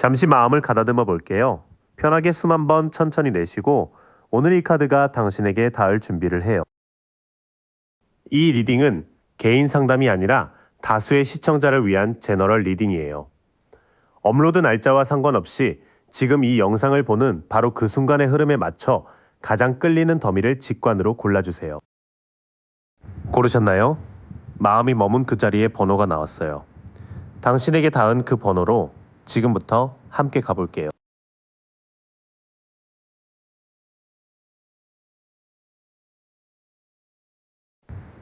잠시 마음을 가다듬어 볼게요. 편하게 숨 한 번 천천히 내쉬고 오늘 이 카드가 당신에게 닿을 준비를 해요. 이 리딩은 개인 상담이 아니라 다수의 시청자를 위한 제너럴 리딩이에요. 업로드 날짜와 상관없이 지금 이 영상을 보는 바로 그 순간의 흐름에 맞춰 가장 끌리는 더미를 직관으로 골라주세요. 고르셨나요? 마음이 머문 그 자리에 번호가 나왔어요. 당신에게 닿은 그 번호로 지금부터 함께 가볼게요.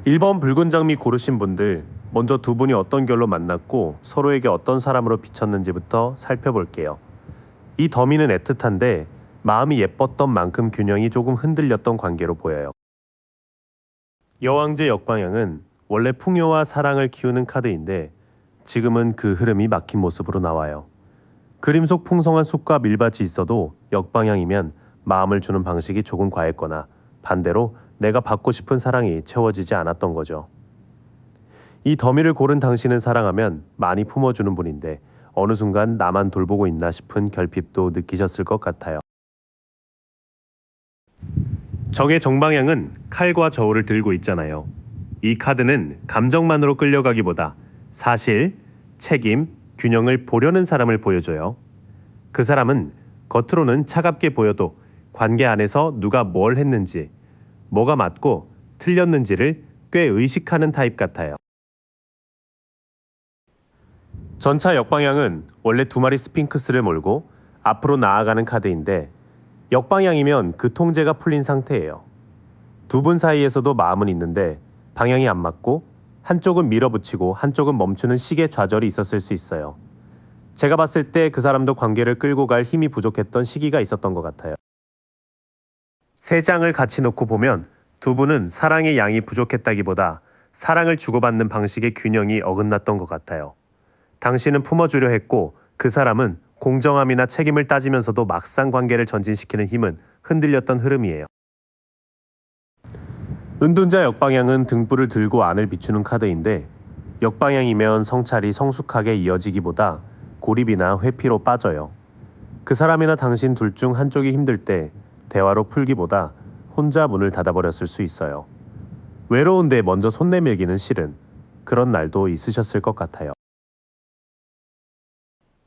1번 붉은 장미 고르신 분들, 먼저 두 분이 어떤 결로 만났고 서로에게 어떤 사람으로 비쳤는지부터 살펴볼게요. 이 더미는 애틋한데 마음이 예뻤던 만큼 균형이 조금 흔들렸던 관계로 보여요. 여왕제 역방향은 원래 풍요와 사랑을 키우는 카드인데 지금은 그 흐름이 막힌 모습으로 나와요. 그림 속 풍성한 숲과 밀밭이 있어도 역방향이면 마음을 주는 방식이 조금 과했거나 반대로 내가 받고 싶은 사랑이 채워지지 않았던 거죠. 이 더미를 고른 당신은 사랑하면 많이 품어주는 분인데 어느 순간 나만 돌보고 있나 싶은 결핍도 느끼셨을 것 같아요. 적의 정방향은 칼과 저울을 들고 있잖아요. 이 카드는 감정만으로 끌려가기보다 사실, 책임, 균형을 보려는 사람을 보여줘요. 그 사람은 겉으로는 차갑게 보여도 관계 안에서 누가 뭘 했는지, 뭐가 맞고 틀렸는지를 꽤 의식하는 타입 같아요. 전차 역방향은 원래 두 마리 스핑크스를 몰고 앞으로 나아가는 카드인데 역방향이면 그 통제가 풀린 상태예요. 두 분 사이에서도 마음은 있는데 방향이 안 맞고 한쪽은 밀어붙이고 한쪽은 멈추는 식의 좌절이 있었을 수 있어요. 제가 봤을 때 그 사람도 관계를 끌고 갈 힘이 부족했던 시기가 있었던 것 같아요. 세 장을 같이 놓고 보면 두 분은 사랑의 양이 부족했다기보다 사랑을 주고받는 방식의 균형이 어긋났던 것 같아요. 당신은 품어주려 했고 그 사람은 공정함이나 책임을 따지면서도 막상 관계를 전진시키는 힘은 흔들렸던 흐름이에요. 은둔자 역방향은 등불을 들고 안을 비추는 카드인데 역방향이면 성찰이 성숙하게 이어지기보다 고립이나 회피로 빠져요. 그 사람이나 당신 둘 중 한쪽이 힘들 때 대화로 풀기보다 혼자 문을 닫아버렸을 수 있어요. 외로운데 먼저 손 내밀기는 싫은 그런 날도 있으셨을 것 같아요.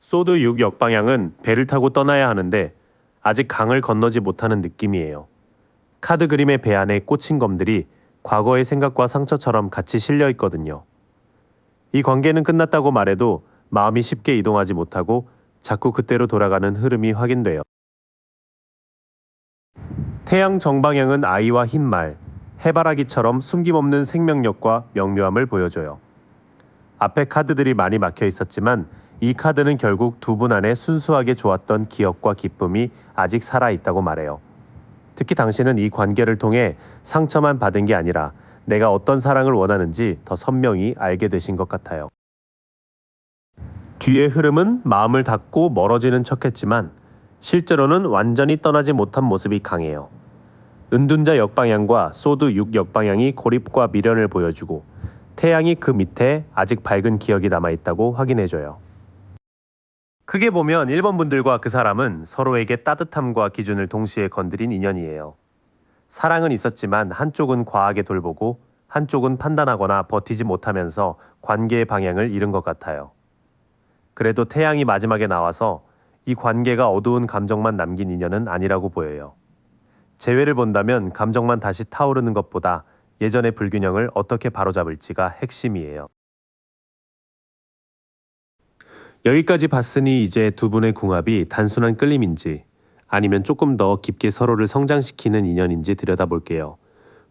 소드 6 역방향은 배를 타고 떠나야 하는데 아직 강을 건너지 못하는 느낌이에요. 카드 그림의 배 안에 꽂힌 검들이 과거의 생각과 상처처럼 같이 실려 있거든요. 이 관계는 끝났다고 말해도 마음이 쉽게 이동하지 못하고 자꾸 그때로 돌아가는 흐름이 확인돼요. 태양 정방향은 아이와 흰말, 해바라기처럼 숨김없는 생명력과 명료함을 보여줘요. 앞에 카드들이 많이 막혀 있었지만 이 카드는 결국 두 분 안에 순수하게 좋았던 기억과 기쁨이 아직 살아있다고 말해요. 특히 당신은 이 관계를 통해 상처만 받은 게 아니라 내가 어떤 사랑을 원하는지 더 선명히 알게 되신 것 같아요. 뒤의 흐름은 마음을 닫고 멀어지는 척했지만 실제로는 완전히 떠나지 못한 모습이 강해요. 은둔자 역방향과 소드 6 역방향이 고립과 미련을 보여주고 태양이 그 밑에 아직 밝은 기억이 남아있다고 확인해줘요. 크게 보면 1번 분들과 그 사람은 서로에게 따뜻함과 기준을 동시에 건드린 인연이에요. 사랑은 있었지만 한쪽은 과하게 돌보고 한쪽은 판단하거나 버티지 못하면서 관계의 방향을 잃은 것 같아요. 그래도 태양이 마지막에 나와서 이 관계가 어두운 감정만 남긴 인연은 아니라고 보여요. 재회를 본다면 감정만 다시 타오르는 것보다 예전의 불균형을 어떻게 바로잡을지가 핵심이에요. 여기까지 봤으니 이제 두 분의 궁합이 단순한 끌림인지 아니면 조금 더 깊게 서로를 성장시키는 인연인지 들여다볼게요.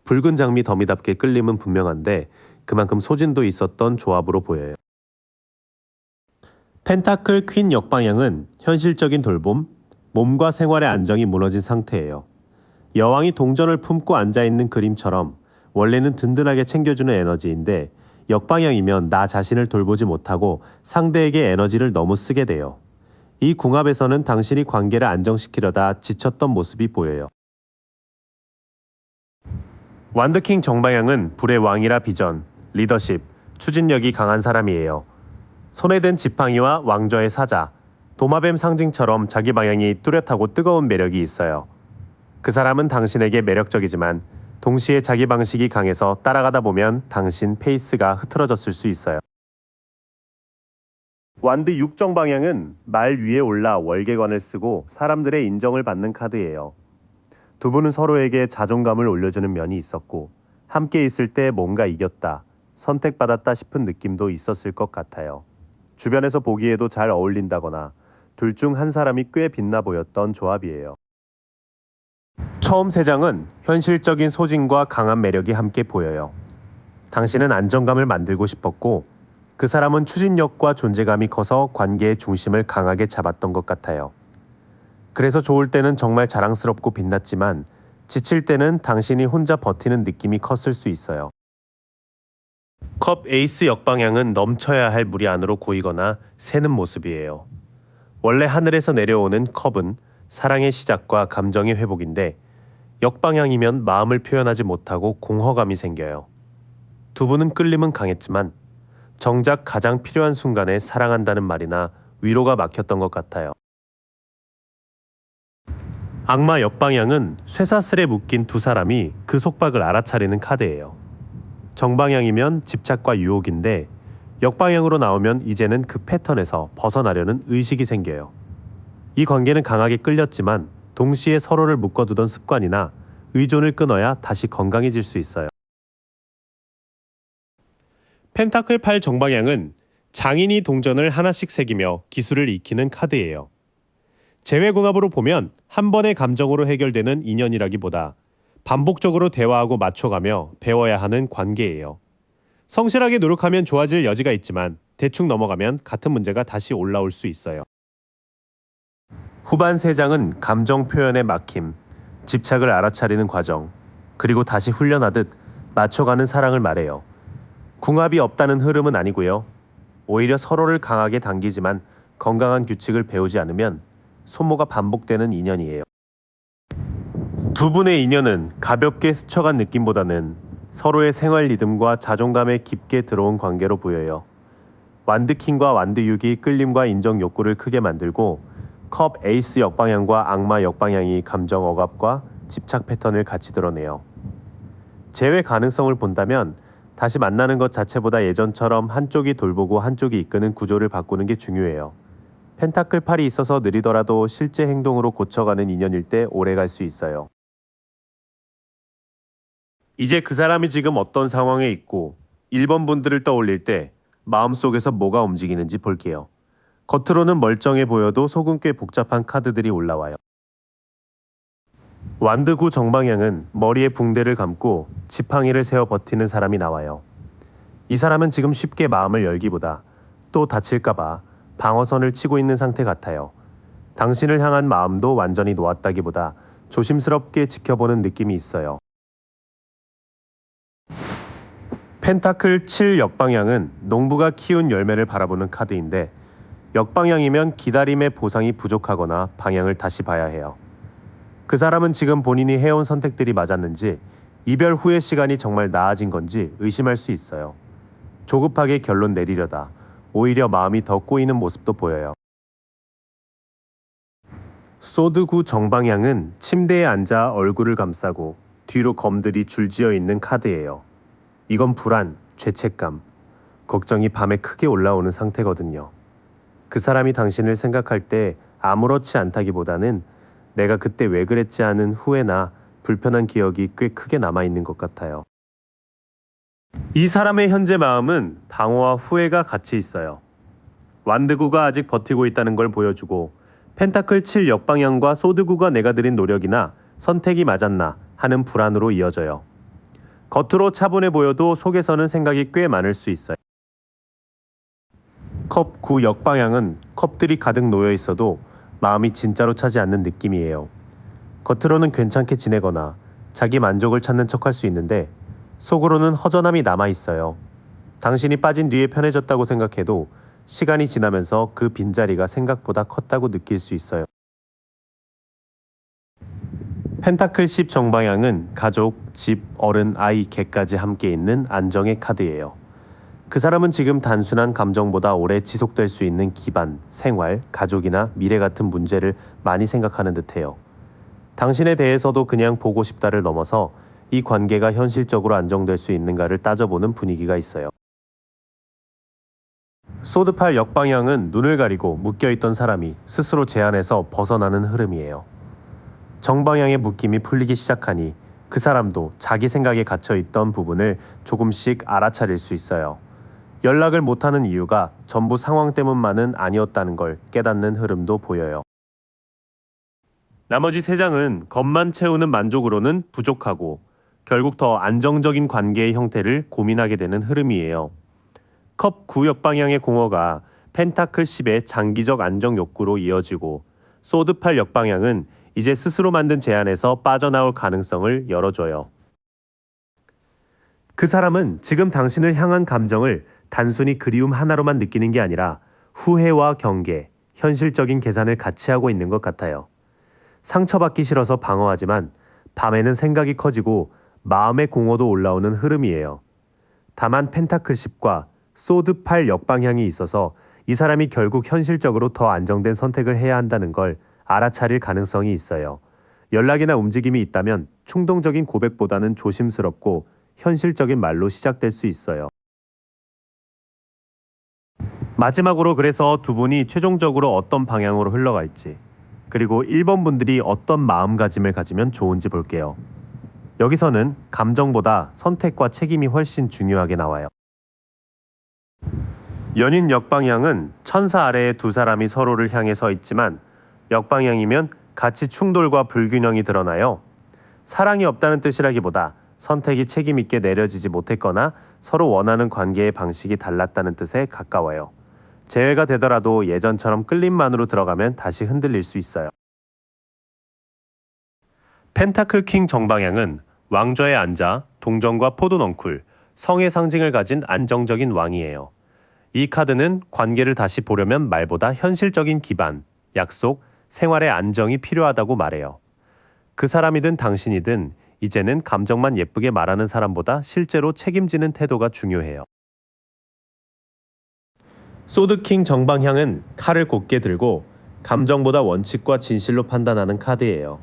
붉은 장미 더미답게 끌림은 분명한데 그만큼 소진도 있었던 조합으로 보여요. 펜타클 퀸 역방향은 현실적인 돌봄, 몸과 생활의 안정이 무너진 상태예요. 여왕이 동전을 품고 앉아있는 그림처럼 원래는 든든하게 챙겨주는 에너지인데 역방향이면 나 자신을 돌보지 못하고 상대에게 에너지를 너무 쓰게 돼요. 이 궁합에서는 당신이 관계를 안정시키려다 지쳤던 모습이 보여요. 완드킹 정방향은 불의 왕이라 비전, 리더십, 추진력이 강한 사람이에요. 손에 든 지팡이와 왕좌의 사자, 도마뱀 상징처럼 자기 방향이 뚜렷하고 뜨거운 매력이 있어요. 그 사람은 당신에게 매력적이지만 동시에 자기 방식이 강해서 따라가다 보면 당신 페이스가 흐트러졌을 수 있어요. 완드 6정 방향은 말 위에 올라 월계관을 쓰고 사람들의 인정을 받는 카드예요. 두 분은 서로에게 자존감을 올려주는 면이 있었고 함께 있을 때 뭔가 이겼다, 선택받았다 싶은 느낌도 있었을 것 같아요. 주변에서 보기에도 잘 어울린다거나 둘 중 한 사람이 꽤 빛나 보였던 조합이에요. 처음 세 장은 현실적인 소진과 강한 매력이 함께 보여요. 당신은 안정감을 만들고 싶었고 그 사람은 추진력과 존재감이 커서 관계의 중심을 강하게 잡았던 것 같아요. 그래서 좋을 때는 정말 자랑스럽고 빛났지만 지칠 때는 당신이 혼자 버티는 느낌이 컸을 수 있어요. 컵 에이스 역방향은 넘쳐야 할 물이 안으로 고이거나 새는 모습이에요. 원래 하늘에서 내려오는 컵은 사랑의 시작과 감정의 회복인데 역방향이면 마음을 표현하지 못하고 공허감이 생겨요. 두 분은 끌림은 강했지만 정작 가장 필요한 순간에 사랑한다는 말이나 위로가 막혔던 것 같아요. 악마 역방향은 쇠사슬에 묶인 두 사람이 그 속박을 알아차리는 카드예요. 정방향이면 집착과 유혹인데 역방향으로 나오면 이제는 그 패턴에서 벗어나려는 의식이 생겨요. 이 관계는 강하게 끌렸지만 동시에 서로를 묶어두던 습관이나 의존을 끊어야 다시 건강해질 수 있어요. 펜타클 8 정방향은 장인이 동전을 하나씩 새기며 기술을 익히는 카드예요. 재회궁합으로 보면 한 번의 감정으로 해결되는 인연이라기보다 반복적으로 대화하고 맞춰가며 배워야 하는 관계예요. 성실하게 노력하면 좋아질 여지가 있지만 대충 넘어가면 같은 문제가 다시 올라올 수 있어요. 후반 세 장은 감정 표현의 막힘, 집착을 알아차리는 과정, 그리고 다시 훈련하듯 맞춰가는 사랑을 말해요. 궁합이 없다는 흐름은 아니고요. 오히려 서로를 강하게 당기지만 건강한 규칙을 배우지 않으면 소모가 반복되는 인연이에요. 두 분의 인연은 가볍게 스쳐간 느낌보다는 서로의 생활 리듬과 자존감에 깊게 들어온 관계로 보여요. 완드킹과 완드6이 끌림과 인정 욕구를 크게 만들고 컵 에이스 역방향과 악마 역방향이 감정 억압과 집착 패턴을 같이 드러내요. 재회 가능성을 본다면 다시 만나는 것 자체보다 예전처럼 한쪽이 돌보고 한쪽이 이끄는 구조를 바꾸는 게 중요해요. 펜타클 8이 있어서 느리더라도 실제 행동으로 고쳐가는 인연일 때 오래 갈 수 있어요. 이제 그 사람이 지금 어떤 상황에 있고 1번 분들을 떠올릴 때 마음속에서 뭐가 움직이는지 볼게요. 겉으로는 멀쩡해 보여도 속은 꽤 복잡한 카드들이 올라와요. 완드 9 정방향은 머리에 붕대를 감고 지팡이를 세워 버티는 사람이 나와요. 이 사람은 지금 쉽게 마음을 열기보다 또 다칠까봐 방어선을 치고 있는 상태 같아요. 당신을 향한 마음도 완전히 놓았다기보다 조심스럽게 지켜보는 느낌이 있어요. 펜타클 7 역방향은 농부가 키운 열매를 바라보는 카드인데 역방향이면 기다림의 보상이 부족하거나 방향을 다시 봐야 해요. 그 사람은 지금 본인이 해온 선택들이 맞았는지 이별 후의 시간이 정말 나아진 건지 의심할 수 있어요. 조급하게 결론 내리려다 오히려 마음이 더 꼬이는 모습도 보여요. 소드 9 정방향은 침대에 앉아 얼굴을 감싸고 뒤로 검들이 줄지어 있는 카드예요. 이건 불안, 죄책감, 걱정이 밤에 크게 올라오는 상태거든요. 그 사람이 당신을 생각할 때 아무렇지 않다기보다는 내가 그때 왜 그랬지 하는 후회나 불편한 기억이 꽤 크게 남아있는 것 같아요. 이 사람의 현재 마음은 방어와 후회가 같이 있어요. 완드구가 아직 버티고 있다는 걸 보여주고 펜타클 7 역방향과 소드구가 내가 들인 노력이나 선택이 맞았나 하는 불안으로 이어져요. 겉으로 차분해 보여도 속에서는 생각이 꽤 많을 수 있어요. 컵 9 역방향은 컵들이 가득 놓여 있어도 마음이 진짜로 차지 않는 느낌이에요. 겉으로는 괜찮게 지내거나 자기 만족을 찾는 척할 수 있는데 속으로는 허전함이 남아 있어요. 당신이 빠진 뒤에 편해졌다고 생각해도 시간이 지나면서 그 빈자리가 생각보다 컸다고 느낄 수 있어요. 펜타클 10 정방향은 가족, 집, 어른, 아이, 개까지 함께 있는 안정의 카드예요. 그 사람은 지금 단순한 감정보다 오래 지속될 수 있는 기반, 생활, 가족이나 미래 같은 문제를 많이 생각하는 듯해요. 당신에 대해서도 그냥 보고 싶다를 넘어서 이 관계가 현실적으로 안정될 수 있는가를 따져보는 분위기가 있어요. 소드팔 역방향은 눈을 가리고 묶여있던 사람이 스스로 제안해서 벗어나는 흐름이에요. 정방향의 묶임이 풀리기 시작하니 그 사람도 자기 생각에 갇혀있던 부분을 조금씩 알아차릴 수 있어요. 연락을 못하는 이유가 전부 상황 때문만은 아니었다는 걸 깨닫는 흐름도 보여요. 나머지 세 장은 겉만 채우는 만족으로는 부족하고 결국 더 안정적인 관계의 형태를 고민하게 되는 흐름이에요. 컵 9 역방향의 공허가 펜타클 10의 장기적 안정 욕구로 이어지고 소드 8 역방향은 이제 스스로 만든 제안에서 빠져나올 가능성을 열어줘요. 그 사람은 지금 당신을 향한 감정을 단순히 그리움 하나로만 느끼는 게 아니라 후회와 경계, 현실적인 계산을 같이 하고 있는 것 같아요. 상처받기 싫어서 방어하지만 밤에는 생각이 커지고 마음의 공허도 올라오는 흐름이에요. 다만 펜타클 10과 소드 8 역방향이 있어서 이 사람이 결국 현실적으로 더 안정된 선택을 해야 한다는 걸 알아차릴 가능성이 있어요. 연락이나 움직임이 있다면 충동적인 고백보다는 조심스럽고 현실적인 말로 시작될 수 있어요. 마지막으로 그래서 두 분이 최종적으로 어떤 방향으로 흘러갈지, 그리고 1번 분들이 어떤 마음가짐을 가지면 좋은지 볼게요. 여기서는 감정보다 선택과 책임이 훨씬 중요하게 나와요. 연인 역방향은 천사 아래에 두 사람이 서로를 향해 서 있지만 역방향이면 가치 충돌과 불균형이 드러나요. 사랑이 없다는 뜻이라기보다 선택이 책임 있게 내려지지 못했거나 서로 원하는 관계의 방식이 달랐다는 뜻에 가까워요. 재회가 되더라도 예전처럼 끌림만으로 들어가면 다시 흔들릴 수 있어요. 펜타클 킹 정방향은 왕좌에 앉아 동정과 포도넝쿨, 성의 상징을 가진 안정적인 왕이에요. 이 카드는 관계를 다시 보려면 말보다 현실적인 기반, 약속, 생활의 안정이 필요하다고 말해요. 그 사람이든 당신이든 이제는 감정만 예쁘게 말하는 사람보다 실제로 책임지는 태도가 중요해요. 소드킹 정방향은 칼을 곧게 들고 감정보다 원칙과 진실로 판단하는 카드예요.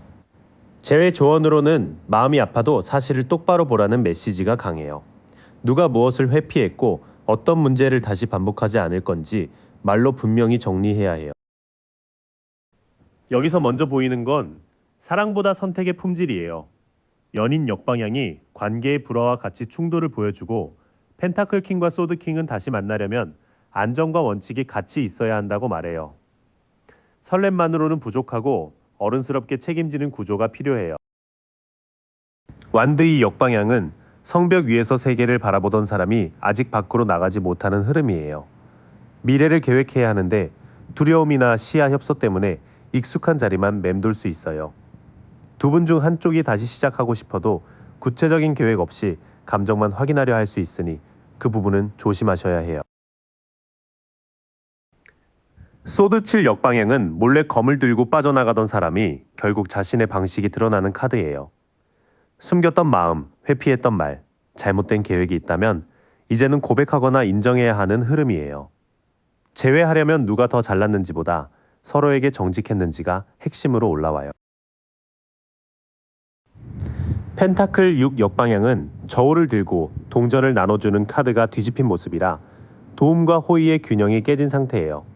재회 조언으로는 마음이 아파도 사실을 똑바로 보라는 메시지가 강해요. 누가 무엇을 회피했고 어떤 문제를 다시 반복하지 않을 건지 말로 분명히 정리해야 해요. 여기서 먼저 보이는 건 사랑보다 선택의 품질이에요. 연인 역방향이 관계의 불화와 가치 충돌을 보여주고 펜타클 킹과 소드 킹은 다시 만나려면 안정과 원칙이 같이 있어야 한다고 말해요. 설렘만으로는 부족하고 어른스럽게 책임지는 구조가 필요해요. 완드이 역방향은 성벽 위에서 세계를 바라보던 사람이 아직 밖으로 나가지 못하는 흐름이에요. 미래를 계획해야 하는데 두려움이나 시야 협소 때문에 익숙한 자리만 맴돌 수 있어요. 두 분 중 한쪽이 다시 시작하고 싶어도 구체적인 계획 없이 감정만 확인하려 할 수 있으니 그 부분은 조심하셔야 해요. 소드 7 역방향은 몰래 검을 들고 빠져나가던 사람이 결국 자신의 방식이 드러나는 카드예요. 숨겼던 마음, 회피했던 말, 잘못된 계획이 있다면 이제는 고백하거나 인정해야 하는 흐름이에요. 재회하려면 누가 더 잘났는지보다 서로에게 정직했는지가 핵심으로 올라와요. 펜타클 6 역방향은 저울을 들고 동전을 나눠주는 카드가 뒤집힌 모습이라 도움과 호의의 균형이 깨진 상태예요.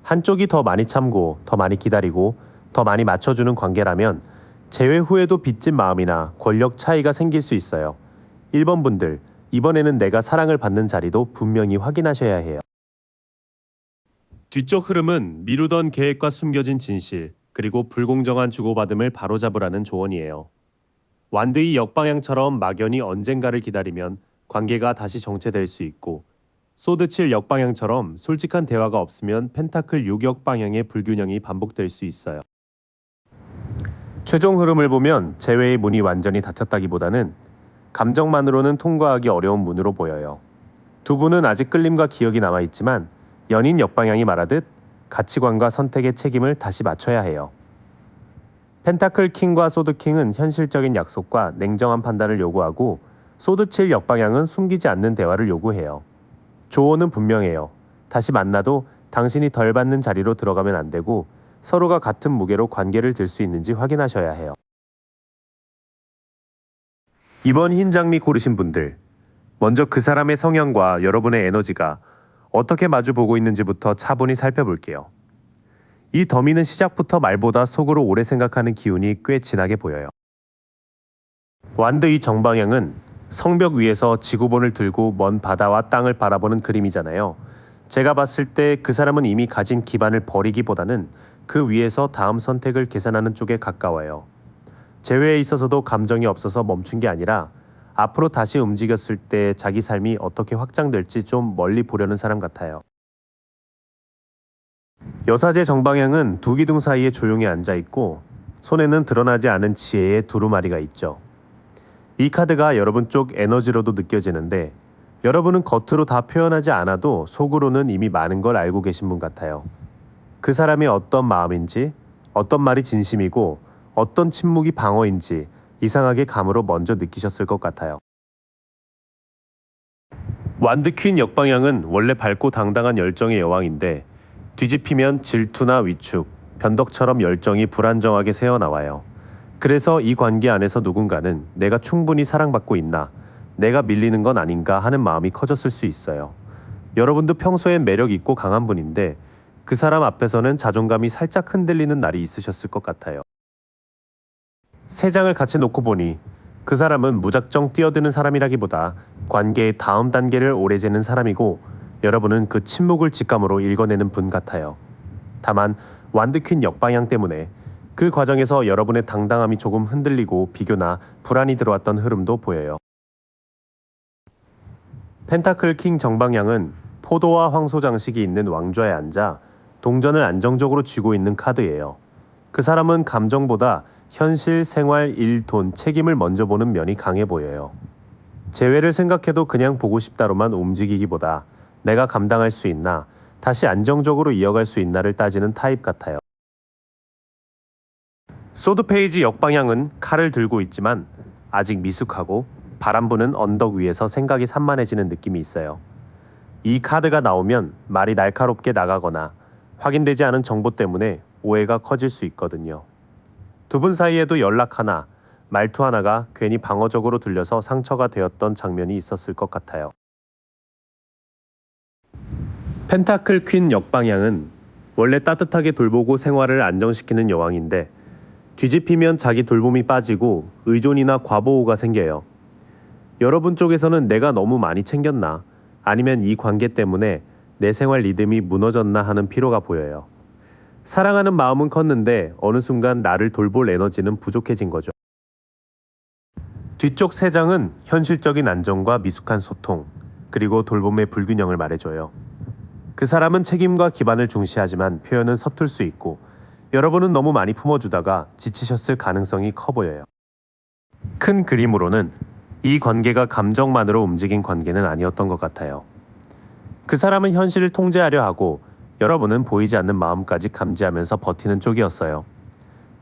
한쪽이 더 많이 참고 더 많이 기다리고 더 많이 맞춰주는 관계라면 재회 후에도 빚진 마음이나 권력 차이가 생길 수 있어요. 1번 분들, 이번에는 내가 사랑을 받는 자리도 분명히 확인하셔야 해요. 뒤쪽 흐름은 미루던 계획과 숨겨진 진실, 그리고 불공정한 주고받음을 바로잡으라는 조언이에요. 완드이 역방향처럼 막연히 언젠가를 기다리면 관계가 다시 정체될 수 있고 소드 7 역방향처럼 솔직한 대화가 없으면 펜타클 6 역방향의 불균형이 반복될 수 있어요. 최종 흐름을 보면 재회의 문이 완전히 닫혔다기보다는 감정만으로는 통과하기 어려운 문으로 보여요. 두 분은 아직 끌림과 기억이 남아있지만 연인 역방향이 말하듯 가치관과 선택의 책임을 다시 맞춰야 해요. 펜타클 킹과 소드 킹은 현실적인 약속과 냉정한 판단을 요구하고 소드 7 역방향은 숨기지 않는 대화를 요구해요. 조언은 분명해요. 다시 만나도 당신이 덜 받는 자리로 들어가면 안 되고 서로가 같은 무게로 관계를 들 수 있는지 확인하셔야 해요. 이번 흰 장미 고르신 분들, 먼저 그 사람의 성향과 여러분의 에너지가 어떻게 마주 보고 있는지부터 차분히 살펴볼게요. 이 더미는 시작부터 말보다 속으로 오래 생각하는 기운이 꽤 진하게 보여요. 완드 이 정방향은 성벽 위에서 지구본을 들고 먼 바다와 땅을 바라보는 그림이잖아요. 제가 봤을 때 그 사람은 이미 가진 기반을 버리기보다는 그 위에서 다음 선택을 계산하는 쪽에 가까워요. 재회에 있어서도 감정이 없어서 멈춘 게 아니라 앞으로 다시 움직였을 때 자기 삶이 어떻게 확장될지 좀 멀리 보려는 사람 같아요. 여사제 정방향은 두 기둥 사이에 조용히 앉아 있고 손에는 드러나지 않은 지혜의 두루마리가 있죠. 이 카드가 여러분 쪽 에너지로도 느껴지는데 여러분은 겉으로 다 표현하지 않아도 속으로는 이미 많은 걸 알고 계신 분 같아요. 그 사람이 어떤 마음인지, 어떤 말이 진심이고, 어떤 침묵이 방어인지 이상하게 감으로 먼저 느끼셨을 것 같아요. 완드 퀸 역방향은 원래 밝고 당당한 열정의 여왕인데 뒤집히면 질투나 위축, 변덕처럼 열정이 불안정하게 새어나와요. 그래서 이 관계 안에서 누군가는 내가 충분히 사랑받고 있나, 내가 밀리는 건 아닌가 하는 마음이 커졌을 수 있어요. 여러분도 평소엔 매력 있고 강한 분인데 그 사람 앞에서는 자존감이 살짝 흔들리는 날이 있으셨을 것 같아요. 세 장을 같이 놓고 보니 그 사람은 무작정 뛰어드는 사람이라기보다 관계의 다음 단계를 오래 재는 사람이고 여러분은 그 침묵을 직감으로 읽어내는 분 같아요. 다만 완드 퀸 역방향 때문에 그 과정에서 여러분의 당당함이 조금 흔들리고 비교나 불안이 들어왔던 흐름도 보여요. 펜타클 킹 정방향은 포도와 황소 장식이 있는 왕좌에 앉아 동전을 안정적으로 쥐고 있는 카드예요. 그 사람은 감정보다 현실, 생활, 일, 돈, 책임을 먼저 보는 면이 강해 보여요. 재회를 생각해도 그냥 보고 싶다로만 움직이기보다 내가 감당할 수 있나, 다시 안정적으로 이어갈 수 있나를 따지는 타입 같아요. 소드 페이지 역방향은 칼을 들고 있지만 아직 미숙하고 바람 부는 언덕 위에서 생각이 산만해지는 느낌이 있어요. 이 카드가 나오면 말이 날카롭게 나가거나 확인되지 않은 정보 때문에 오해가 커질 수 있거든요. 두 분 사이에도 연락 하나, 말투 하나가 괜히 방어적으로 들려서 상처가 되었던 장면이 있었을 것 같아요. 펜타클 퀸 역방향은 원래 따뜻하게 돌보고 생활을 안정시키는 여왕인데 뒤집히면 자기 돌봄이 빠지고 의존이나 과보호가 생겨요. 여러분 쪽에서는 내가 너무 많이 챙겼나, 아니면 이 관계 때문에 내 생활 리듬이 무너졌나 하는 피로가 보여요. 사랑하는 마음은 컸는데 어느 순간 나를 돌볼 에너지는 부족해진 거죠. 뒤쪽 세 장은 현실적인 안정과 미숙한 소통, 그리고 돌봄의 불균형을 말해줘요. 그 사람은 책임과 기반을 중시하지만 표현은 서툴 수 있고 여러분은 너무 많이 품어주다가 지치셨을 가능성이 커 보여요. 큰 그림으로는 이 관계가 감정만으로 움직인 관계는 아니었던 것 같아요. 그 사람은 현실을 통제하려 하고 여러분은 보이지 않는 마음까지 감지하면서 버티는 쪽이었어요.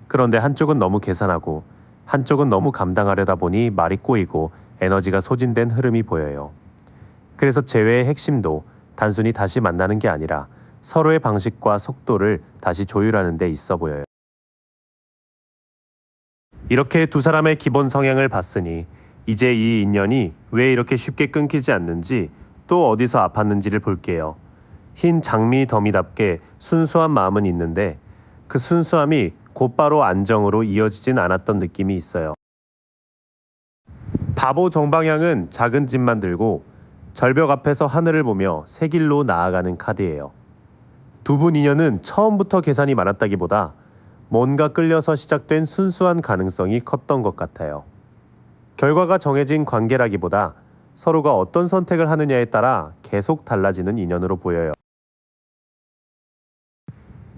그런데 한쪽은 너무 계산하고 한쪽은 너무 감당하려다 보니 말이 꼬이고 에너지가 소진된 흐름이 보여요. 그래서 재회의 핵심도 단순히 다시 만나는 게 아니라 서로의 방식과 속도를 다시 조율하는 데 있어 보여요. 이렇게 두 사람의 기본 성향을 봤으니 이제 이 인연이 왜 이렇게 쉽게 끊기지 않는지, 또 어디서 아팠는지를 볼게요. 흰 장미 더미답게 순수한 마음은 있는데 그 순수함이 곧바로 안정으로 이어지진 않았던 느낌이 있어요. 바보 정방향은 작은 집만 들고 절벽 앞에서 하늘을 보며 새 길로 나아가는 카드예요. 두 분 인연은 처음부터 계산이 많았다기보다 뭔가 끌려서 시작된 순수한 가능성이 컸던 것 같아요. 결과가 정해진 관계라기보다 서로가 어떤 선택을 하느냐에 따라 계속 달라지는 인연으로 보여요.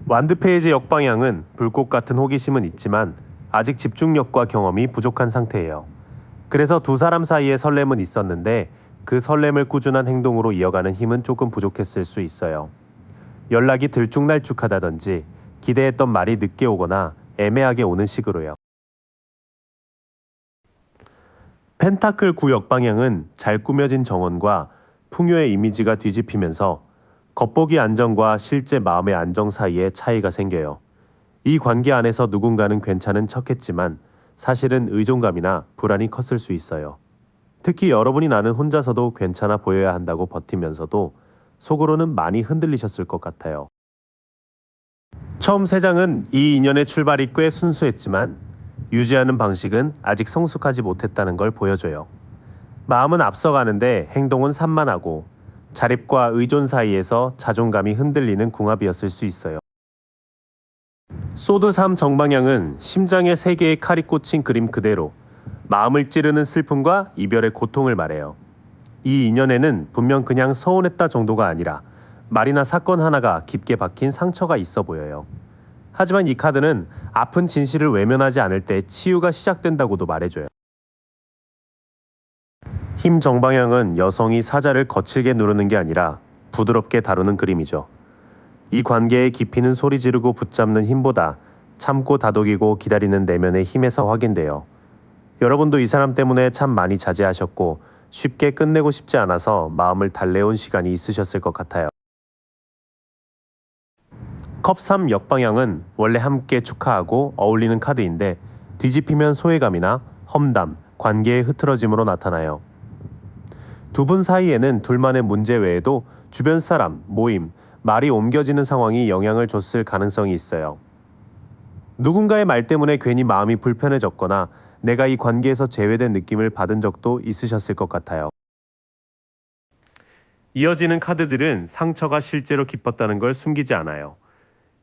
완드 페이지 역방향은 불꽃 같은 호기심은 있지만 아직 집중력과 경험이 부족한 상태예요. 그래서 두 사람 사이에 설렘은 있었는데 그 설렘을 꾸준한 행동으로 이어가는 힘은 조금 부족했을 수 있어요. 연락이 들쭉날쭉하다든지 기대했던 말이 늦게 오거나 애매하게 오는 식으로요. 펜타클 9 역방향은 잘 꾸며진 정원과 풍요의 이미지가 뒤집히면서 겉보기 안정과 실제 마음의 안정 사이에 차이가 생겨요. 이 관계 안에서 누군가는 괜찮은 척했지만 사실은 의존감이나 불안이 컸을 수 있어요. 특히 여러분이 나는 혼자서도 괜찮아 보여야 한다고 버티면서도 속으로는 많이 흔들리셨을 것 같아요. 처음 3장은 이 인연의 출발이 꽤 순수했지만 유지하는 방식은 아직 성숙하지 못했다는 걸 보여줘요. 마음은 앞서가는데 행동은 산만하고 자립과 의존 사이에서 자존감이 흔들리는 궁합이었을 수 있어요. 소드 3 정방향은 심장에 3개의 칼이 꽂힌 그림 그대로 마음을 찌르는 슬픔과 이별의 고통을 말해요. 이 인연에는 분명 그냥 서운했다 정도가 아니라 말이나 사건 하나가 깊게 박힌 상처가 있어 보여요. 하지만 이 카드는 아픈 진실을 외면하지 않을 때 치유가 시작된다고도 말해줘요. 힘 정방향은 여성이 사자를 거칠게 누르는 게 아니라 부드럽게 다루는 그림이죠. 이 관계의 깊이는 소리 지르고 붙잡는 힘보다 참고 다독이고 기다리는 내면의 힘에서 확인돼요. 여러분도 이 사람 때문에 참 많이 자제하셨고 쉽게 끝내고 싶지 않아서 마음을 달래온 시간이 있으셨을 것 같아요. 컵 3 역방향은 원래 함께 축하하고 어울리는 카드인데 뒤집히면 소외감이나 험담, 관계의 흐트러짐으로 나타나요. 두 분 사이에는 둘만의 문제 외에도 주변 사람, 모임, 말이 옮겨지는 상황이 영향을 줬을 가능성이 있어요. 누군가의 말 때문에 괜히 마음이 불편해졌거나 내가 이 관계에서 제외된 느낌을 받은 적도 있으셨을 것 같아요. 이어지는 카드들은 상처가 실제로 깊었다는 걸 숨기지 않아요.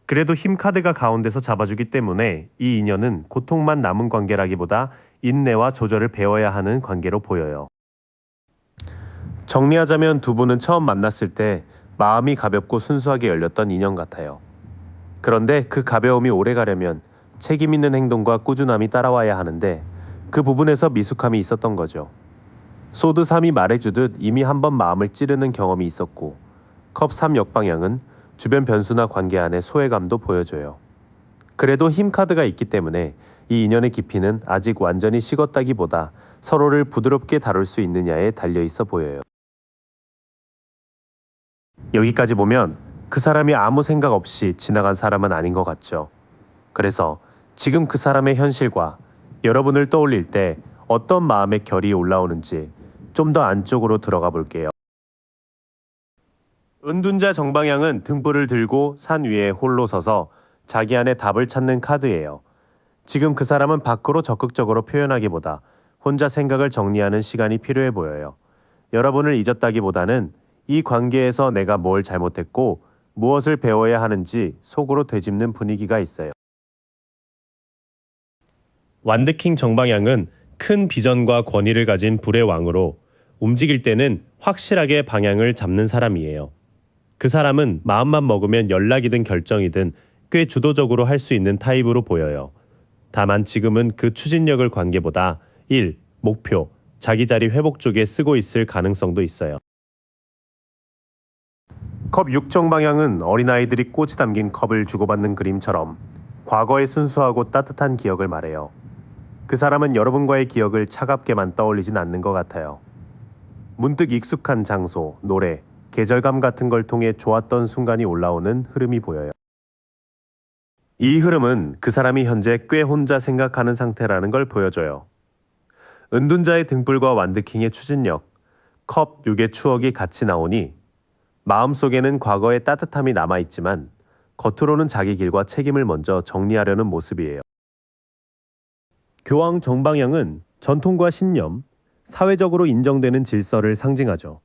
그래도 힘 카드가 가운데서 잡아주기 때문에 이 인연은 고통만 남은 관계라기보다 인내와 조절을 배워야 하는 관계로 보여요. 정리하자면 두 분은 처음 만났을 때 마음이 가볍고 순수하게 열렸던 인연 같아요. 그런데 그 가벼움이 오래 가려면 책임 있는 행동과 꾸준함이 따라와야 하는데 그 부분에서 미숙함이 있었던 거죠. 소드 3이 말해주듯 이미 한번 마음을 찌르는 경험이 있었고 컵 3 역방향은 주변 변수나 관계 안의 소외감도 보여줘요. 그래도 힘 카드가 있기 때문에 이 인연의 깊이는 아직 완전히 식었다기보다 서로를 부드럽게 다룰 수 있느냐에 달려있어 보여요. 여기까지 보면 그 사람이 아무 생각 없이 지나간 사람은 아닌 것 같죠. 그래서 지금 그 사람의 현실과 여러분을 떠올릴 때 어떤 마음의 결이 올라오는지 좀 더 안쪽으로 들어가 볼게요. 은둔자 정방향은 등불을 들고 산 위에 홀로 서서 자기 안에 답을 찾는 카드예요. 지금 그 사람은 밖으로 적극적으로 표현하기보다 혼자 생각을 정리하는 시간이 필요해 보여요. 여러분을 잊었다기보다는 이 관계에서 내가 뭘 잘못했고 무엇을 배워야 하는지 속으로 되짚는 분위기가 있어요. 완드킹 정방향은 큰 비전과 권위를 가진 불의 왕으로 움직일 때는 확실하게 방향을 잡는 사람이에요. 그 사람은 마음만 먹으면 연락이든 결정이든 꽤 주도적으로 할 수 있는 타입으로 보여요. 다만 지금은 그 추진력을 관계보다 일, 목표, 자기 자리 회복 쪽에 쓰고 있을 가능성도 있어요. 컵 6 정방향은 어린아이들이 꽃이 담긴 컵을 주고받는 그림처럼 과거의 순수하고 따뜻한 기억을 말해요. 그 사람은 여러분과의 기억을 차갑게만 떠올리진 않는 것 같아요. 문득 익숙한 장소, 노래, 계절감 같은 걸 통해 좋았던 순간이 올라오는 흐름이 보여요. 이 흐름은 그 사람이 현재 꽤 혼자 생각하는 상태라는 걸 보여줘요. 은둔자의 등불과 완드킹의 추진력, 컵 6의 추억이 같이 나오니 마음속에는 과거의 따뜻함이 남아있지만 겉으로는 자기 길과 책임을 먼저 정리하려는 모습이에요. 교황 정방향은 전통과 신념, 사회적으로 인정되는 질서를 상징하죠.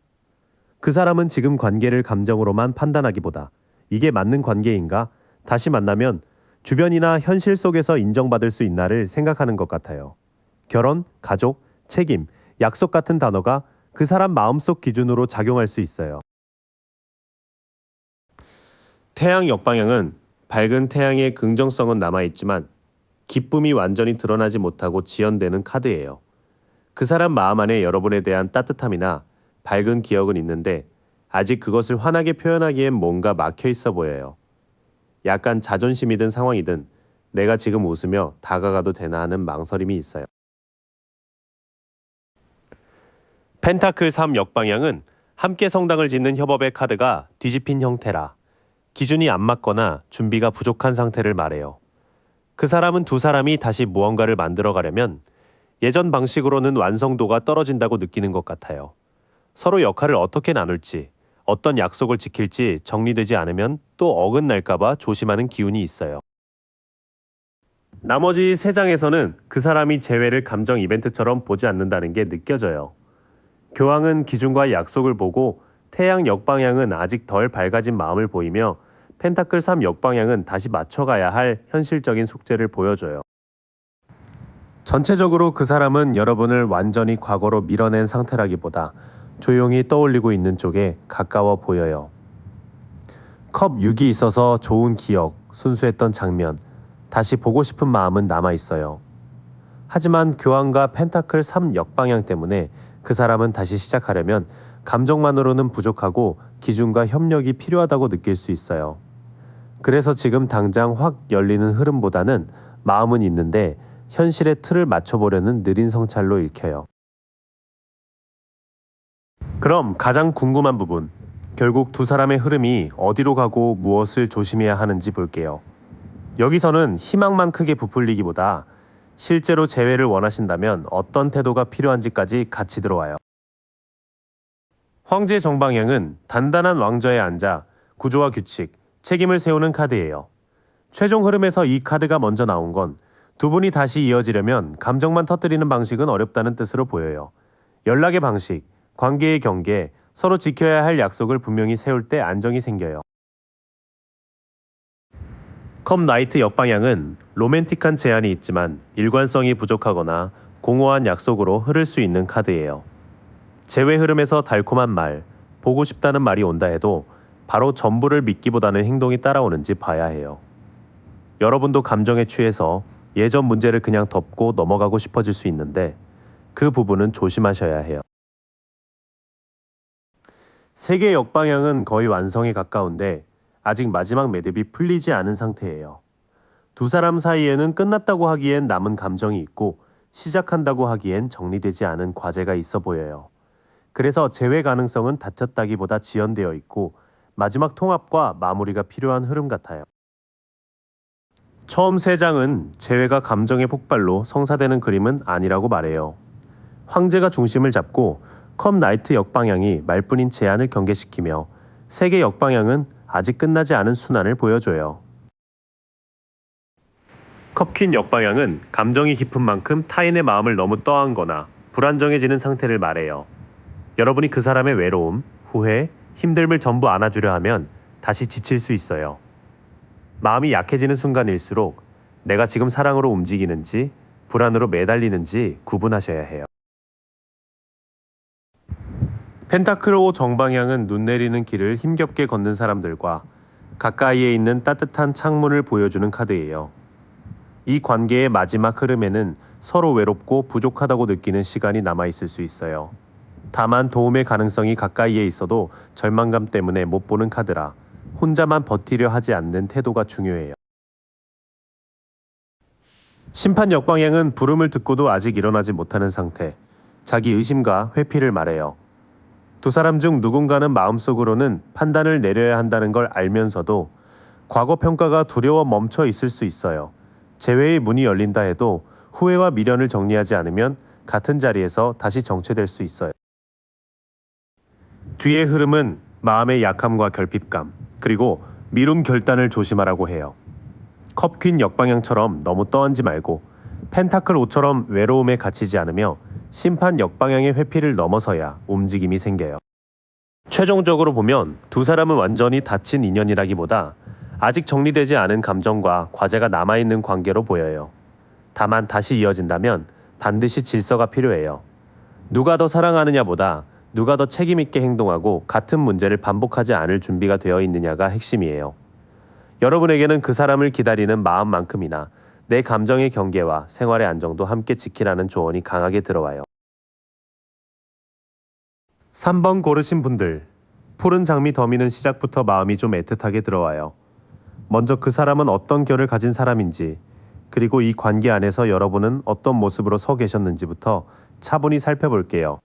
그 사람은 지금 관계를 감정으로만 판단하기보다 이게 맞는 관계인가? 다시 만나면 주변이나 현실 속에서 인정받을 수 있나를 생각하는 것 같아요. 결혼, 가족, 책임, 약속 같은 단어가 그 사람 마음속 기준으로 작용할 수 있어요. 태양 역방향은 밝은 태양의 긍정성은 남아있지만 기쁨이 완전히 드러나지 못하고 지연되는 카드예요. 그 사람 마음 안에 여러분에 대한 따뜻함이나 밝은 기억은 있는데 아직 그것을 환하게 표현하기엔 뭔가 막혀 있어 보여요. 약간 자존심이든 상황이든 내가 지금 웃으며 다가가도 되나 하는 망설임이 있어요. 펜타클 3 역방향은 함께 성당을 짓는 협업의 카드가 뒤집힌 형태라 기준이 안 맞거나 준비가 부족한 상태를 말해요. 그 사람은 두 사람이 다시 무언가를 만들어 가려면 예전 방식으로는 완성도가 떨어진다고 느끼는 것 같아요. 서로 역할을 어떻게 나눌지, 어떤 약속을 지킬지 정리되지 않으면 또 어긋날까봐 조심하는 기운이 있어요. 나머지 세 장에서는 그 사람이 재회를 감정 이벤트처럼 보지 않는다는 게 느껴져요. 교황은 기준과 약속을 보고 태양 역방향은 아직 덜 밝아진 마음을 보이며 펜타클 3 역방향은 다시 맞춰가야 할 현실적인 숙제를 보여줘요. 전체적으로 그 사람은 여러분을 완전히 과거로 밀어낸 상태라기보다 조용히 떠올리고 있는 쪽에 가까워 보여요. 컵 6이 있어서 좋은 기억, 순수했던 장면, 다시 보고 싶은 마음은 남아있어요. 하지만 교황과 펜타클 3 역방향 때문에 그 사람은 다시 시작하려면 감정만으로는 부족하고 기준과 협력이 필요하다고 느낄 수 있어요. 그래서 지금 당장 확 열리는 흐름보다는 마음은 있는데 현실의 틀을 맞춰보려는 느린 성찰로 읽혀요. 그럼 가장 궁금한 부분, 결국 두 사람의 흐름이 어디로 가고 무엇을 조심해야 하는지 볼게요. 여기서는 희망만 크게 부풀리기보다 실제로 재회를 원하신다면 어떤 태도가 필요한지까지 같이 들어와요. 황제 정방향은 단단한 왕좌에 앉아 구조와 규칙, 책임을 세우는 카드예요. 최종 흐름에서 이 카드가 먼저 나온 건 두 분이 다시 이어지려면 감정만 터뜨리는 방식은 어렵다는 뜻으로 보여요. 연락의 방식, 관계의 경계, 서로 지켜야 할 약속을 분명히 세울 때 안정이 생겨요. 컵 나이트 역방향은 로맨틱한 제안이 있지만 일관성이 부족하거나 공허한 약속으로 흐를 수 있는 카드예요. 재회 흐름에서 달콤한 말, 보고 싶다는 말이 온다 해도 바로 전부를 믿기보다는 행동이 따라오는지 봐야 해요. 여러분도 감정에 취해서 예전 문제를 그냥 덮고 넘어가고 싶어질 수 있는데 그 부분은 조심하셔야 해요. 세계 역방향은 거의 완성에 가까운데 아직 마지막 매듭이 풀리지 않은 상태예요. 두 사람 사이에는 끝났다고 하기엔 남은 감정이 있고 시작한다고 하기엔 정리되지 않은 과제가 있어 보여요. 그래서 재회 가능성은 닫혔다기보다 지연되어 있고 마지막 통합과 마무리가 필요한 흐름 같아요. 처음 세 장은 재회가 감정의 폭발로 성사되는 그림은 아니라고 말해요. 황제가 중심을 잡고 컵 나이트 역방향이 말뿐인 제안을 경계시키며 세계 역방향은 아직 끝나지 않은 순환을 보여줘요. 컵퀸 역방향은 감정이 깊은 만큼 타인의 마음을 너무 떠안거나 불안정해지는 상태를 말해요. 여러분이 그 사람의 외로움, 후회, 힘듦을 전부 안아주려 하면 다시 지칠 수 있어요. 마음이 약해지는 순간일수록 내가 지금 사랑으로 움직이는지 불안으로 매달리는지 구분하셔야 해요. 펜타클 5 정방향은 눈 내리는 길을 힘겹게 걷는 사람들과 가까이에 있는 따뜻한 창문을 보여주는 카드예요. 이 관계의 마지막 흐름에는 서로 외롭고 부족하다고 느끼는 시간이 남아있을 수 있어요. 다만 도움의 가능성이 가까이에 있어도 절망감 때문에 못 보는 카드라 혼자만 버티려 하지 않는 태도가 중요해요. 심판 역방향은 부름을 듣고도 아직 일어나지 못하는 상태, 자기 의심과 회피를 말해요. 두 사람 중 누군가는 마음속으로는 판단을 내려야 한다는 걸 알면서도 과거 평가가 두려워 멈춰 있을 수 있어요. 재회의 문이 열린다 해도 후회와 미련을 정리하지 않으면 같은 자리에서 다시 정체될 수 있어요. 뒤의 흐름은 마음의 약함과 결핍감, 그리고 미룬 결단을 조심하라고 해요. 컵퀸 역방향처럼 너무 떠안지 말고 펜타클 5처럼 외로움에 갇히지 않으며 심판 역방향의 회피를 넘어서야 움직임이 생겨요. 최종적으로 보면 두 사람은 완전히 닫힌 인연이라기보다 아직 정리되지 않은 감정과 과제가 남아있는 관계로 보여요. 다만 다시 이어진다면 반드시 질서가 필요해요. 누가 더 사랑하느냐보다 누가 더 책임있게 행동하고 같은 문제를 반복하지 않을 준비가 되어 있느냐가 핵심이에요. 여러분에게는 그 사람을 기다리는 마음만큼이나 내 감정의 경계와 생활의 안정도 함께 지키라는 조언이 강하게 들어와요. 3번 고르신 분들, 푸른 장미 더미는 시작부터 마음이 좀 애틋하게 들어와요. 먼저 그 사람은 어떤 결을 가진 사람인지, 그리고 이 관계 안에서 여러분은 어떤 모습으로 서 계셨는지부터 차분히 살펴볼게요.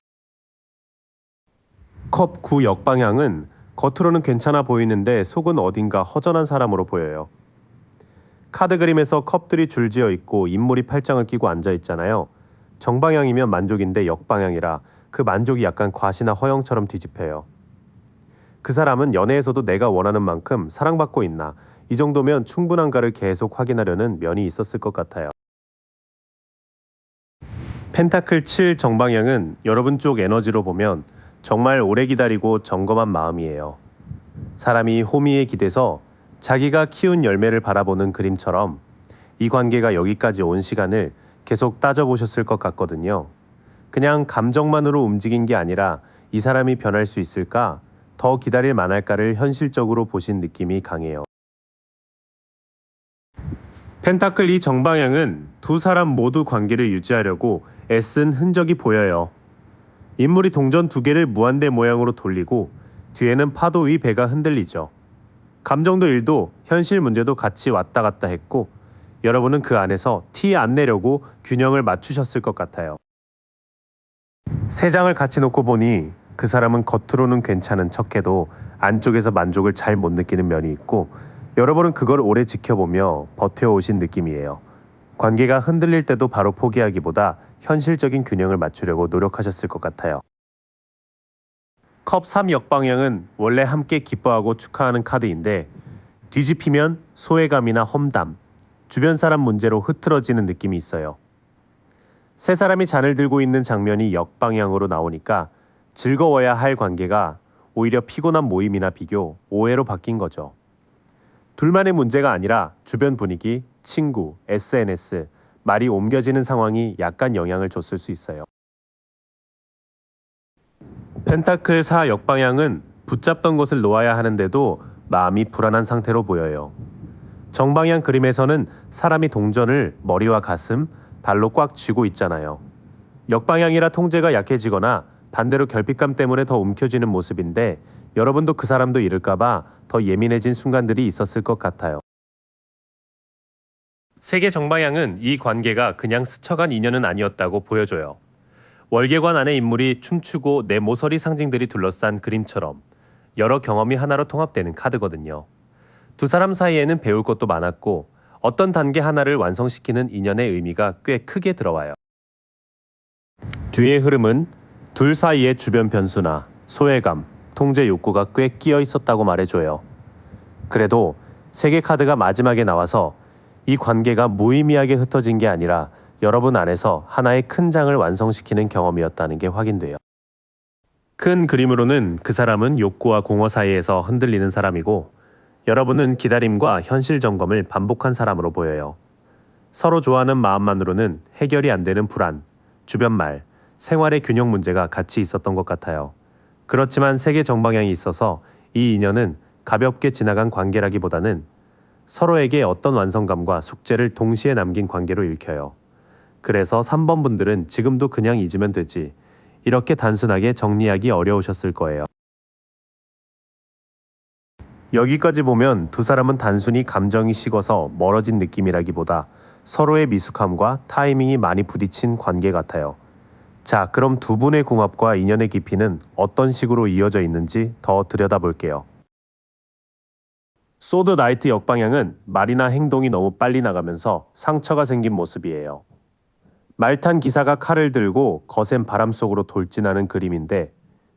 컵 9 역방향은 겉으로는 괜찮아 보이는데 속은 어딘가 허전한 사람으로 보여요. 카드 그림에서 컵들이 줄지어 있고 인물이 팔짱을 끼고 앉아 있잖아요. 정방향이면 만족인데 역방향이라 그 만족이 약간 과시나 허영처럼 뒤집혀요. 그 사람은 연애에서도 내가 원하는 만큼 사랑받고 있나, 이 정도면 충분한가를 계속 확인하려는 면이 있었을 것 같아요. 펜타클 7 정방향은 여러분 쪽 에너지로 보면 정말 오래 기다리고 점검한 마음이에요. 사람이 호미에 기대서 자기가 키운 열매를 바라보는 그림처럼 이 관계가 여기까지 온 시간을 계속 따져보셨을 것 같거든요. 그냥 감정만으로 움직인 게 아니라 이 사람이 변할 수 있을까, 더 기다릴 만할까를 현실적으로 보신 느낌이 강해요. 펜타클 2 정방향은 두 사람 모두 관계를 유지하려고 애쓴 흔적이 보여요. 인물이 동전 두 개를 무한대 모양으로 돌리고 뒤에는 파도 위 배가 흔들리죠. 감정도 일도 현실 문제도 같이 왔다 갔다 했고 여러분은 그 안에서 티 안 내려고 균형을 맞추셨을 것 같아요. 세 장을 같이 놓고 보니 그 사람은 겉으로는 괜찮은 척해도 안쪽에서 만족을 잘 못 느끼는 면이 있고 여러분은 그걸 오래 지켜보며 버텨오신 느낌이에요. 관계가 흔들릴 때도 바로 포기하기보다 현실적인 균형을 맞추려고 노력하셨을 것 같아요. 컵 3 역방향은 원래 함께 기뻐하고 축하하는 카드인데 뒤집히면 소외감이나 험담, 주변 사람 문제로 흐트러지는 느낌이 있어요. 세 사람이 잔을 들고 있는 장면이 역방향으로 나오니까 즐거워야 할 관계가 오히려 피곤한 모임이나 비교, 오해로 바뀐 거죠. 둘만의 문제가 아니라 주변 분위기, 친구, SNS, 말이 옮겨지는 상황이 약간 영향을 줬을 수 있어요. 펜타클 4 역방향은 붙잡던 것을 놓아야 하는데도 마음이 불안한 상태로 보여요. 정방향 그림에서는 사람이 동전을 머리와 가슴, 발로 꽉 쥐고 있잖아요. 역방향이라 통제가 약해지거나 반대로 결핍감 때문에 더 움켜쥐는 모습인데 여러분도 그 사람도 잃을까봐 더 예민해진 순간들이 있었을 것 같아요. 세계 정방향은 이 관계가 그냥 스쳐간 인연은 아니었다고 보여줘요. 월계관 안의 인물이 춤추고 내 모서리 상징들이 둘러싼 그림처럼 여러 경험이 하나로 통합되는 카드거든요. 두 사람 사이에는 배울 것도 많았고 어떤 단계 하나를 완성시키는 인연의 의미가 꽤 크게 들어와요. 뒤의 흐름은 둘 사이의 주변 변수나 소외감, 통제 욕구가 꽤 끼어 있었다고 말해줘요. 그래도 세계 카드가 마지막에 나와서 이 관계가 무의미하게 흩어진 게 아니라 여러분 안에서 하나의 큰 장을 완성시키는 경험이었다는 게 확인돼요. 큰 그림으로는 그 사람은 욕구와 공허 사이에서 흔들리는 사람이고 여러분은 기다림과 현실 점검을 반복한 사람으로 보여요. 서로 좋아하는 마음만으로는 해결이 안 되는 불안, 주변 말, 생활의 균형 문제가 같이 있었던 것 같아요. 그렇지만 세계 정방향이 있어서 이 인연은 가볍게 지나간 관계라기보다는 서로에게 어떤 완성감과 숙제를 동시에 남긴 관계로 읽혀요. 그래서 3번 분들은 지금도 그냥 잊으면 되지, 이렇게 단순하게 정리하기 어려우셨을 거예요. 여기까지 보면 두 사람은 단순히 감정이 식어서 멀어진 느낌이라기보다 서로의 미숙함과 타이밍이 많이 부딪힌 관계 같아요. 자, 그럼 두 분의 궁합과 인연의 깊이는 어떤 식으로 이어져 있는지 더 들여다볼게요. 소드 나이트 역방향은 말이나 행동이 너무 빨리 나가면서 상처가 생긴 모습이에요. 말탄 기사가 칼을 들고 거센 바람 속으로 돌진하는 그림인데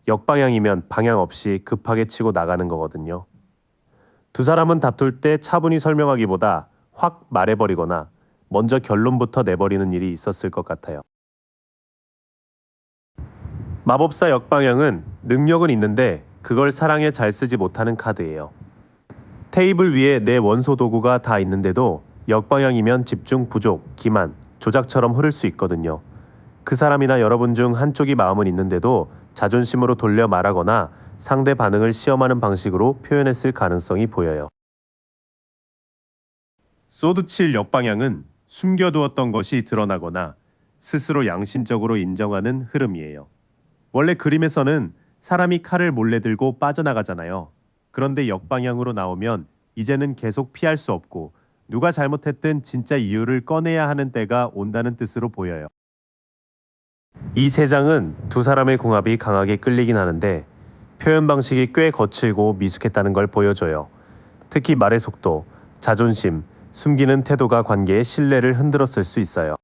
역방향이면 방향 없이 급하게 치고 나가는 거거든요. 두 사람은 다툴 때 차분히 설명하기보다 확 말해버리거나 먼저 결론부터 내버리는 일이 있었을 것 같아요. 마법사 역방향은 능력은 있는데 그걸 사랑에 잘 쓰지 못하는 카드예요. 테이블 위에 내 원소 도구가 다 있는데도 역방향이면 집중 부족, 기만, 조작처럼 흐를 수 있거든요. 그 사람이나 여러분 중 한쪽이 마음은 있는데도 자존심으로 돌려 말하거나 상대 반응을 시험하는 방식으로 표현했을 가능성이 보여요. 소드 7 역방향은 숨겨두었던 것이 드러나거나 스스로 양심적으로 인정하는 흐름이에요. 원래 그림에서는 사람이 칼을 몰래 들고 빠져나가잖아요. 그런데 역방향으로 나오면 이제는 계속 피할 수 없고 누가 잘못했든 진짜 이유를 꺼내야 하는 때가 온다는 뜻으로 보여요. 이 세 장은 두 사람의 궁합이 강하게 끌리긴 하는데 표현 방식이 꽤 거칠고 미숙했다는 걸 보여줘요. 특히 말의 속도, 자존심, 숨기는 태도가 관계의 신뢰를 흔들었을 수 있어요.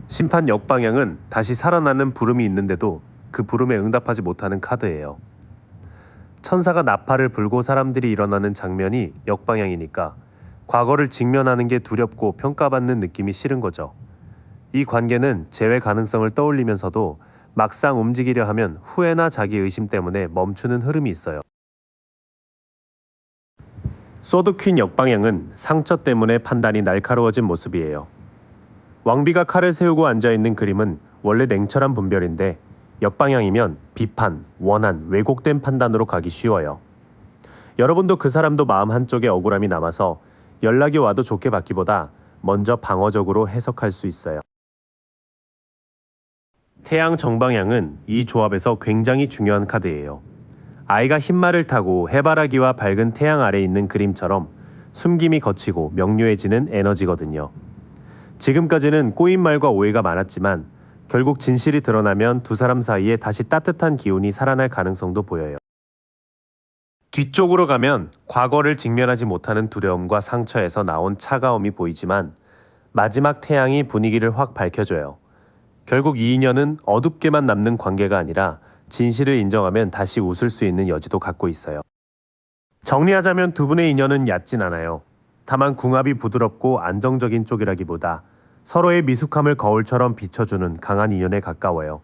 심판 역방향은 다시 살아나는 부름이 있는데도 그 부름에 응답하지 못하는 카드예요. 천사가 나팔을 불고 사람들이 일어나는 장면이 역방향이니까 과거를 직면하는 게 두렵고 평가받는 느낌이 싫은 거죠. 이 관계는 재회 가능성을 떠올리면서도 막상 움직이려 하면 후회나 자기 의심 때문에 멈추는 흐름이 있어요. 소드 퀸 역방향은 상처 때문에 판단이 날카로워진 모습이에요. 왕비가 칼을 세우고 앉아있는 그림은 원래 냉철한 분별인데 역방향이면 비판, 원한, 왜곡된 판단으로 가기 쉬워요. 여러분도 그 사람도 마음 한쪽에 억울함이 남아서 연락이 와도 좋게 받기보다 먼저 방어적으로 해석할 수 있어요. 태양 정방향은 이 조합에서 굉장히 중요한 카드예요. 아이가 흰말을 타고 해바라기와 밝은 태양 아래 있는 그림처럼 숨김이 거치고 명료해지는 에너지거든요. 지금까지는 꼬인 말과 오해가 많았지만 결국 진실이 드러나면 두 사람 사이에 다시 따뜻한 기운이 살아날 가능성도 보여요. 뒤쪽으로 가면 과거를 직면하지 못하는 두려움과 상처에서 나온 차가움이 보이지만 마지막 태양이 분위기를 확 밝혀줘요. 결국 이 인연은 어둡게만 남는 관계가 아니라 진실을 인정하면 다시 웃을 수 있는 여지도 갖고 있어요. 정리하자면 두 분의 인연은 얕진 않아요. 다만 궁합이 부드럽고 안정적인 쪽이라기보다 서로의 미숙함을 거울처럼 비춰주는 강한 인연에 가까워요.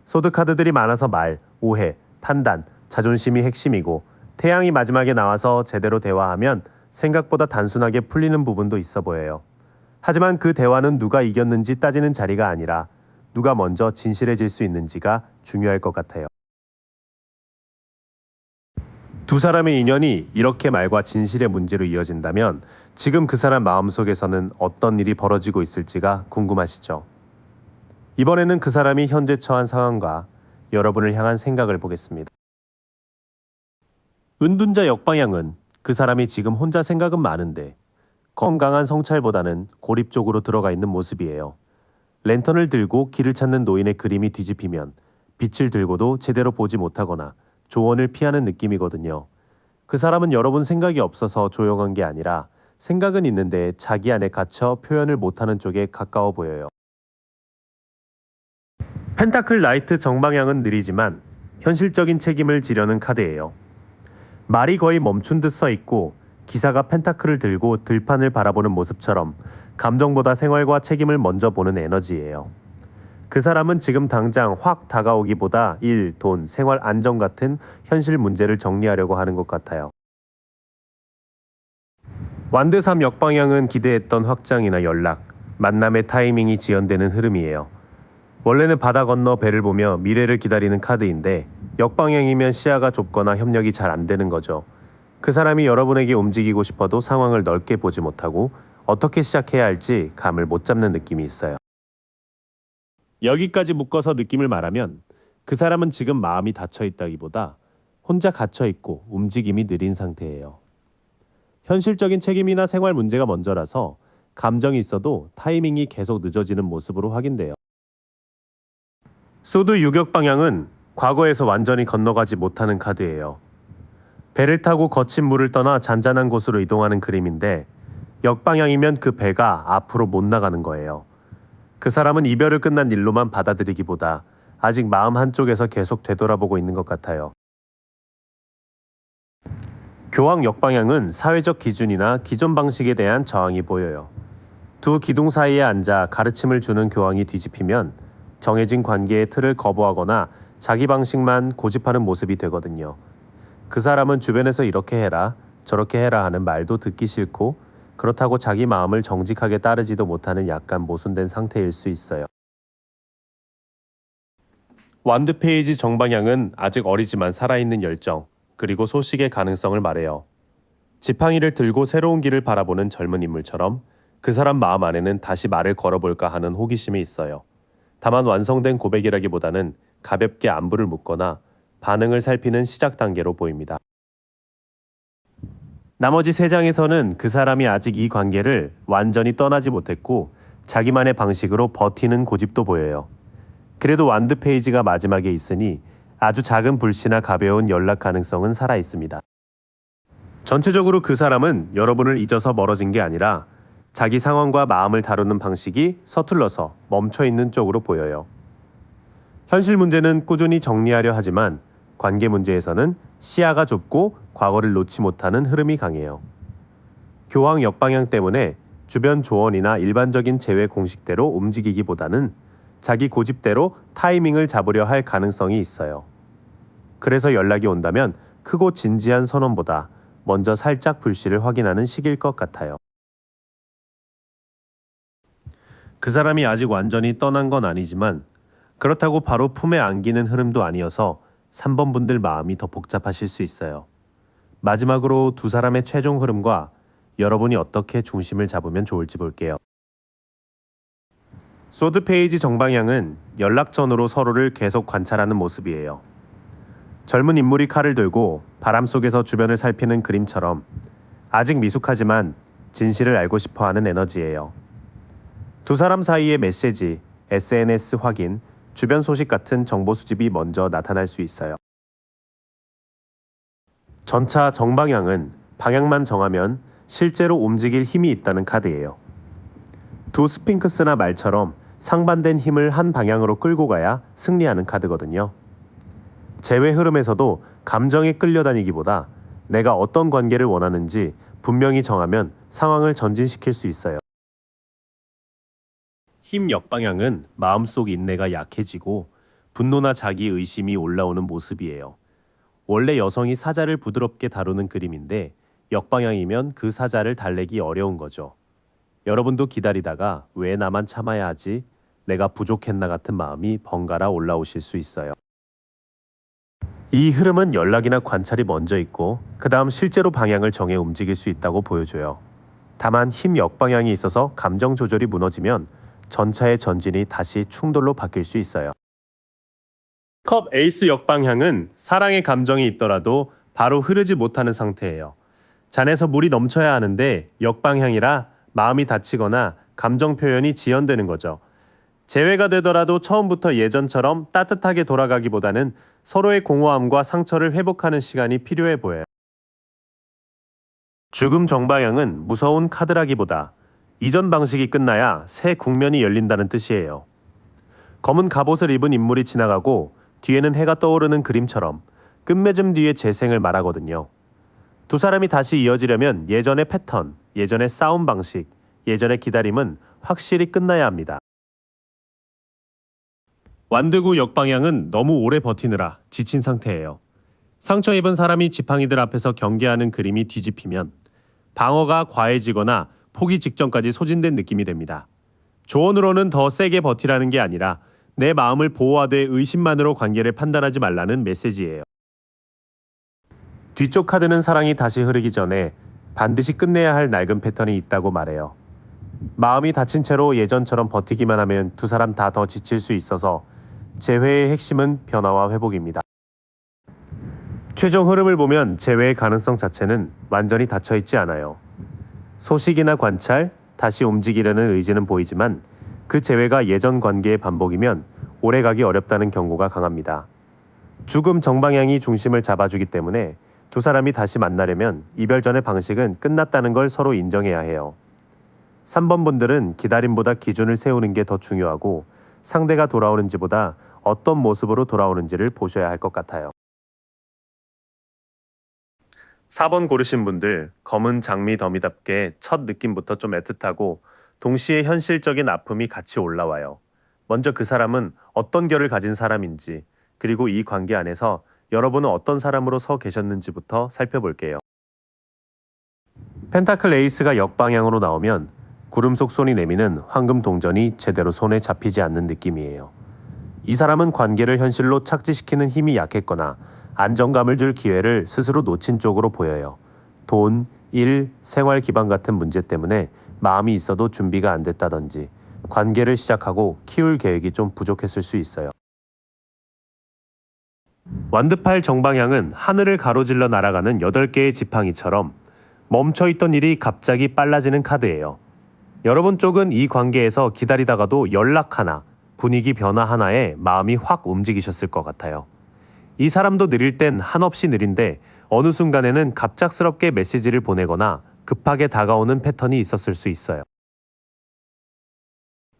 소드 카드들이 많아서 말, 오해, 판단, 자존심이 핵심이고 태양이 마지막에 나와서 제대로 대화하면 생각보다 단순하게 풀리는 부분도 있어 보여요. 하지만 그 대화는 누가 이겼는지 따지는 자리가 아니라 누가 먼저 진실해질 수 있는지가 중요할 것 같아요. 두 사람의 인연이 이렇게 말과 진실의 문제로 이어진다면 지금 그 사람 마음속에서는 어떤 일이 벌어지고 있을지가 궁금하시죠? 이번에는 그 사람이 현재 처한 상황과 여러분을 향한 생각을 보겠습니다. 은둔자 역방향은 그 사람이 지금 혼자 생각은 많은데 건강한 성찰보다는 고립 쪽으로 들어가 있는 모습이에요. 랜턴을 들고 길을 찾는 노인의 그림이 뒤집히면 빛을 들고도 제대로 보지 못하거나 조언을 피하는 느낌이거든요. 그 사람은 여러분 생각이 없어서 조용한 게 아니라 생각은 있는데 자기 안에 갇혀 표현을 못하는 쪽에 가까워 보여요. 펜타클 라이트 정방향은 느리지만 현실적인 책임을 지려는 카드예요. 말이 거의 멈춘 듯 서 있고 기사가 펜타클을 들고 들판을 바라보는 모습처럼 감정보다 생활과 책임을 먼저 보는 에너지예요. 그 사람은 지금 당장 확 다가오기보다 일, 돈, 생활 안정 같은 현실 문제를 정리하려고 하는 것 같아요. 완드 3 역방향은 기대했던 확장이나 연락, 만남의 타이밍이 지연되는 흐름이에요. 원래는 바다 건너 배를 보며 미래를 기다리는 카드인데 역방향이면 시야가 좁거나 협력이 잘 안 되는 거죠. 그 사람이 여러분에게 움직이고 싶어도 상황을 넓게 보지 못하고 어떻게 시작해야 할지 감을 못 잡는 느낌이 있어요. 여기까지 묶어서 느낌을 말하면 그 사람은 지금 마음이 닫혀 있다기보다 혼자 갇혀 있고 움직임이 느린 상태예요. 현실적인 책임이나 생활 문제가 먼저라서 감정이 있어도 타이밍이 계속 늦어지는 모습으로 확인돼요. 소드 유격 방향은 과거에서 완전히 건너가지 못하는 카드예요. 배를 타고 거친 물을 떠나 잔잔한 곳으로 이동하는 그림인데 역방향이면 그 배가 앞으로 못 나가는 거예요. 그 사람은 이별을 끝난 일로만 받아들이기보다 아직 마음 한쪽에서 계속 되돌아보고 있는 것 같아요. 교황 역방향은 사회적 기준이나 기존 방식에 대한 저항이 보여요. 두 기둥 사이에 앉아 가르침을 주는 교황이 뒤집히면 정해진 관계의 틀을 거부하거나 자기 방식만 고집하는 모습이 되거든요. 그 사람은 주변에서 이렇게 해라, 저렇게 해라 하는 말도 듣기 싫고 그렇다고 자기 마음을 정직하게 따르지도 못하는 약간 모순된 상태일 수 있어요. 완드 페이지 정방향은 아직 어리지만 살아있는 열정, 그리고 소식의 가능성을 말해요. 지팡이를 들고 새로운 길을 바라보는 젊은 인물처럼 그 사람 마음 안에는 다시 말을 걸어볼까 하는 호기심이 있어요. 다만 완성된 고백이라기보다는 가볍게 안부를 묻거나 반응을 살피는 시작 단계로 보입니다. 나머지 3장에서는 그 사람이 아직 이 관계를 완전히 떠나지 못했고 자기만의 방식으로 버티는 고집도 보여요. 그래도 완드 페이지가 마지막에 있으니 아주 작은 불씨나 가벼운 연락 가능성은 살아 있습니다. 전체적으로 그 사람은 여러분을 잊어서 멀어진 게 아니라 자기 상황과 마음을 다루는 방식이 서툴러서 멈춰 있는 쪽으로 보여요. 현실 문제는 꾸준히 정리하려 하지만 관계 문제에서는 시야가 좁고 과거를 놓지 못하는 흐름이 강해요. 교황 역방향 때문에 주변 조언이나 일반적인 재회 공식대로 움직이기보다는 자기 고집대로 타이밍을 잡으려 할 가능성이 있어요. 그래서 연락이 온다면 크고 진지한 선언보다 먼저 살짝 불씨를 확인하는 시기일 것 같아요. 그 사람이 아직 완전히 떠난 건 아니지만 그렇다고 바로 품에 안기는 흐름도 아니어서 3번 분들 마음이 더 복잡하실 수 있어요. 마지막으로 두 사람의 최종 흐름과 여러분이 어떻게 중심을 잡으면 좋을지 볼게요. 소드 페이지 정방향은 연락 전으로 서로를 계속 관찰하는 모습이에요. 젊은 인물이 칼을 들고 바람 속에서 주변을 살피는 그림처럼 아직 미숙하지만 진실을 알고 싶어하는 에너지예요. 두 사람 사이의 메시지, SNS 확인, 주변 소식 같은 정보 수집이 먼저 나타날 수 있어요. 전차 정방향은 방향만 정하면 실제로 움직일 힘이 있다는 카드예요. 두 스핑크스나 말처럼 상반된 힘을 한 방향으로 끌고 가야 승리하는 카드거든요. 재회 흐름에서도 감정에 끌려다니기보다 내가 어떤 관계를 원하는지 분명히 정하면 상황을 전진시킬 수 있어요. 힘 역방향은 마음속 인내가 약해지고 분노나 자기 의심이 올라오는 모습이에요. 원래 여성이 사자를 부드럽게 다루는 그림인데 역방향이면 그 사자를 달래기 어려운 거죠. 여러분도 기다리다가 왜 나만 참아야 하지? 내가 부족했나 같은 마음이 번갈아 올라오실 수 있어요. 이 흐름은 연락이나 관찰이 먼저 있고 그 다음 실제로 방향을 정해 움직일 수 있다고 보여줘요. 다만 힘 역방향이 있어서 감정 조절이 무너지면 전차의 전진이 다시 충돌로 바뀔 수 있어요. 컵 에이스 역방향은 사랑의 감정이 있더라도 바로 흐르지 못하는 상태예요. 잔에서 물이 넘쳐야 하는데 역방향이라 마음이 다치거나 감정 표현이 지연되는 거죠. 재회가 되더라도 처음부터 예전처럼 따뜻하게 돌아가기보다는 서로의 공허함과 상처를 회복하는 시간이 필요해 보여요. 죽음 정방향은 무서운 카드라기보다 이전 방식이 끝나야 새 국면이 열린다는 뜻이에요. 검은 갑옷을 입은 인물이 지나가고 뒤에는 해가 떠오르는 그림처럼 끝맺음 뒤의 재생을 말하거든요. 두 사람이 다시 이어지려면 예전의 패턴, 예전의 싸움 방식, 예전의 기다림은 확실히 끝나야 합니다. 완드구 역방향은 너무 오래 버티느라 지친 상태예요. 상처 입은 사람이 지팡이들 앞에서 경계하는 그림이 뒤집히면 방어가 과해지거나 포기 직전까지 소진된 느낌이 됩니다. 조언으로는 더 세게 버티라는 게 아니라 내 마음을 보호하되 의심만으로 관계를 판단하지 말라는 메시지예요. 뒤쪽 카드는 사랑이 다시 흐르기 전에 반드시 끝내야 할 낡은 패턴이 있다고 말해요. 마음이 다친 채로 예전처럼 버티기만 하면 두 사람 다 더 지칠 수 있어서 재회의 핵심은 변화와 회복입니다. 최종 흐름을 보면 재회의 가능성 자체는 완전히 닫혀있지 않아요. 소식이나 관찰, 다시 움직이려는 의지는 보이지만 그 재회가 예전 관계의 반복이면 오래가기 어렵다는 경고가 강합니다. 죽음 정방향이 중심을 잡아주기 때문에 두 사람이 다시 만나려면 이별 전의 방식은 끝났다는 걸 서로 인정해야 해요. 3번 분들은 기다림보다 기준을 세우는 게 더 중요하고 상대가 돌아오는지보다 어떤 모습으로 돌아오는지를 보셔야 할 것 같아요. 4번 고르신 분들, 검은 장미 더미답게 첫 느낌부터 좀 애틋하고 동시에 현실적인 아픔이 같이 올라와요. 먼저 그 사람은 어떤 결을 가진 사람인지, 그리고 이 관계 안에서 여러분은 어떤 사람으로 서 계셨는지부터 살펴볼게요. 펜타클 에이스가 역방향으로 나오면 구름 속 손이 내미는 황금 동전이 제대로 손에 잡히지 않는 느낌이에요. 이 사람은 관계를 현실로 착지시키는 힘이 약했거나 안정감을 줄 기회를 스스로 놓친 쪽으로 보여요. 돈, 일, 생활 기반 같은 문제 때문에 마음이 있어도 준비가 안 됐다든지 관계를 시작하고 키울 계획이 좀 부족했을 수 있어요. 완드팔 정방향은 하늘을 가로질러 날아가는 8개의 지팡이처럼 멈춰있던 일이 갑자기 빨라지는 카드예요. 여러분 쪽은 이 관계에서 기다리다가도 연락 하나, 분위기 변화 하나에 마음이 확 움직이셨을 것 같아요. 이 사람도 느릴 땐 한없이 느린데 어느 순간에는 갑작스럽게 메시지를 보내거나 급하게 다가오는 패턴이 있었을 수 있어요.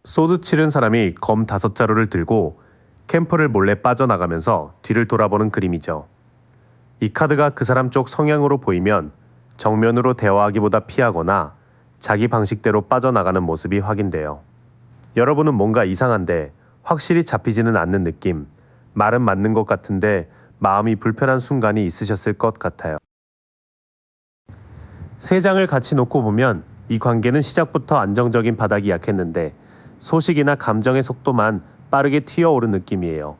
소드 치른 사람이 검 5자루를 들고 캠프를 몰래 빠져나가면서 뒤를 돌아보는 그림이죠. 이 카드가 그 사람 쪽 성향으로 보이면 정면으로 대화하기보다 피하거나 자기 방식대로 빠져나가는 모습이 확인돼요. 여러분은 뭔가 이상한데 확실히 잡히지는 않는 느낌, 말은 맞는 것 같은데 마음이 불편한 순간이 있으셨을 것 같아요. 세 장을 같이 놓고 보면 이 관계는 시작부터 안정적인 바닥이 약했는데 소식이나 감정의 속도만 빠르게 튀어오른 느낌이에요.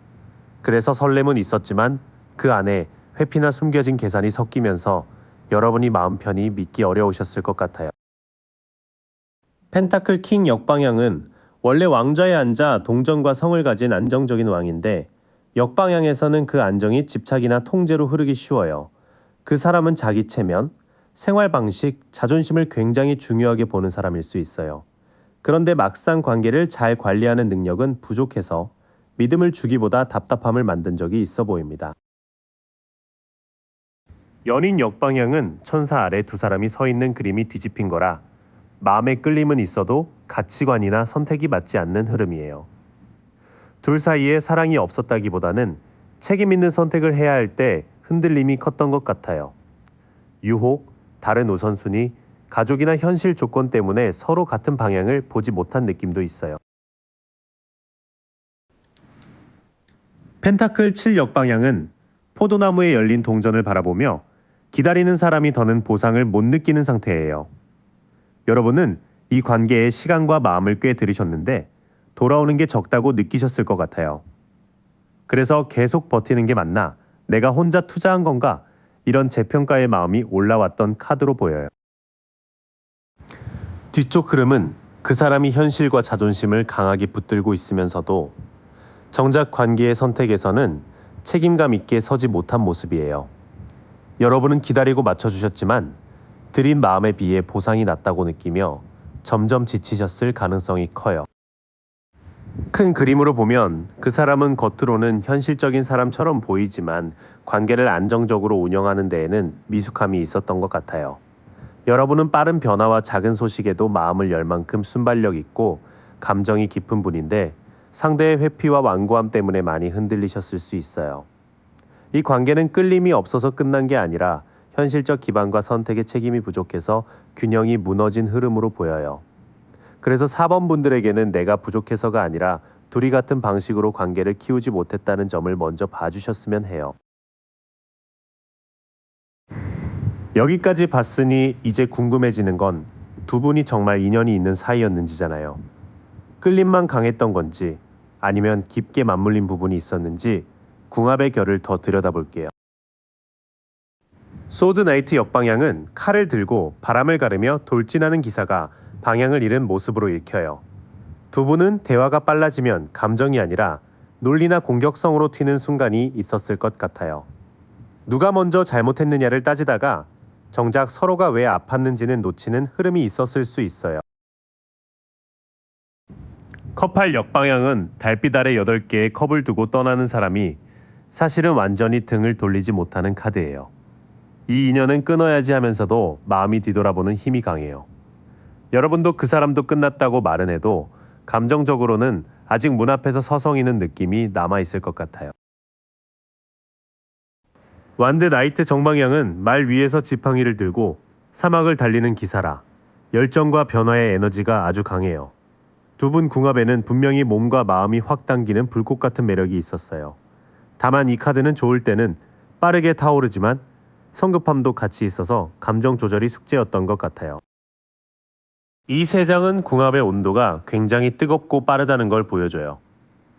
그래서 설렘은 있었지만 그 안에 회피나 숨겨진 계산이 섞이면서 여러분이 마음 편히 믿기 어려우셨을 것 같아요. 펜타클 킹 역방향은 원래 왕좌에 앉아 동정과 성을 가진 안정적인 왕인데 역방향에서는 그 안정이 집착이나 통제로 흐르기 쉬워요. 그 사람은 자기 체면, 생활 방식, 자존심을 굉장히 중요하게 보는 사람일 수 있어요. 그런데 막상 관계를 잘 관리하는 능력은 부족해서 믿음을 주기보다 답답함을 만든 적이 있어 보입니다. 연인 역방향은 천사 아래 두 사람이 서 있는 그림이 뒤집힌 거라 마음의 끌림은 있어도 가치관이나 선택이 맞지 않는 흐름이에요. 둘 사이에 사랑이 없었다기보다는 책임 있는 선택을 해야 할 때 흔들림이 컸던 것 같아요. 유혹, 다른 우선순위, 가족이나 현실 조건 때문에 서로 같은 방향을 보지 못한 느낌도 있어요. 펜타클 7 역방향은 포도나무에 열린 동전을 바라보며 기다리는 사람이 더는 보상을 못 느끼는 상태예요. 여러분은 이 관계에 시간과 마음을 꽤 들이셨는데 돌아오는 게 적다고 느끼셨을 것 같아요. 그래서 계속 버티는 게 맞나? 내가 혼자 투자한 건가? 이런 재평가의 마음이 올라왔던 카드로 보여요. 뒤쪽 흐름은 그 사람이 현실과 자존심을 강하게 붙들고 있으면서도 정작 관계의 선택에서는 책임감 있게 서지 못한 모습이에요. 여러분은 기다리고 맞춰주셨지만 드린 마음에 비해 보상이 낮다고 느끼며 점점 지치셨을 가능성이 커요. 큰 그림으로 보면 그 사람은 겉으로는 현실적인 사람처럼 보이지만 관계를 안정적으로 운영하는 데에는 미숙함이 있었던 것 같아요. 여러분은 빠른 변화와 작은 소식에도 마음을 열 만큼 순발력 있고 감정이 깊은 분인데 상대의 회피와 완고함 때문에 많이 흔들리셨을 수 있어요. 이 관계는 끌림이 없어서 끝난 게 아니라 현실적 기반과 선택의 책임이 부족해서 균형이 무너진 흐름으로 보여요. 그래서 4번 분들에게는 내가 부족해서가 아니라 둘이 같은 방식으로 관계를 키우지 못했다는 점을 먼저 봐주셨으면 해요. 여기까지 봤으니 이제 궁금해지는 건 두 분이 정말 인연이 있는 사이였는지잖아요. 끌림만 강했던 건지 아니면 깊게 맞물린 부분이 있었는지 궁합의 결을 더 들여다볼게요. 소드 나이트 역방향은 칼을 들고 바람을 가르며 돌진하는 기사가 방향을 잃은 모습으로 읽혀요. 두 분은 대화가 빨라지면 감정이 아니라 논리나 공격성으로 튀는 순간이 있었을 것 같아요. 누가 먼저 잘못했느냐를 따지다가 정작 서로가 왜 아팠는지는 놓치는 흐름이 있었을 수 있어요. 컵8 역방향은 달빛 아래 8개의 컵을 두고 떠나는 사람이 사실은 완전히 등을 돌리지 못하는 카드예요. 이 인연은 끊어야지 하면서도 마음이 뒤돌아보는 힘이 강해요. 여러분도 그 사람도 끝났다고 말은 해도 감정적으로는 아직 문 앞에서 서성이는 느낌이 남아있을 것 같아요. 완드 나이트 정방향은 말 위에서 지팡이를 들고 사막을 달리는 기사라 열정과 변화의 에너지가 아주 강해요. 두 분 궁합에는 분명히 몸과 마음이 확 당기는 불꽃 같은 매력이 있었어요. 다만 이 카드는 좋을 때는 빠르게 타오르지만 성급함도 같이 있어서 감정 조절이 숙제였던 것 같아요. 이 세 장은 궁합의 온도가 굉장히 뜨겁고 빠르다는 걸 보여줘요.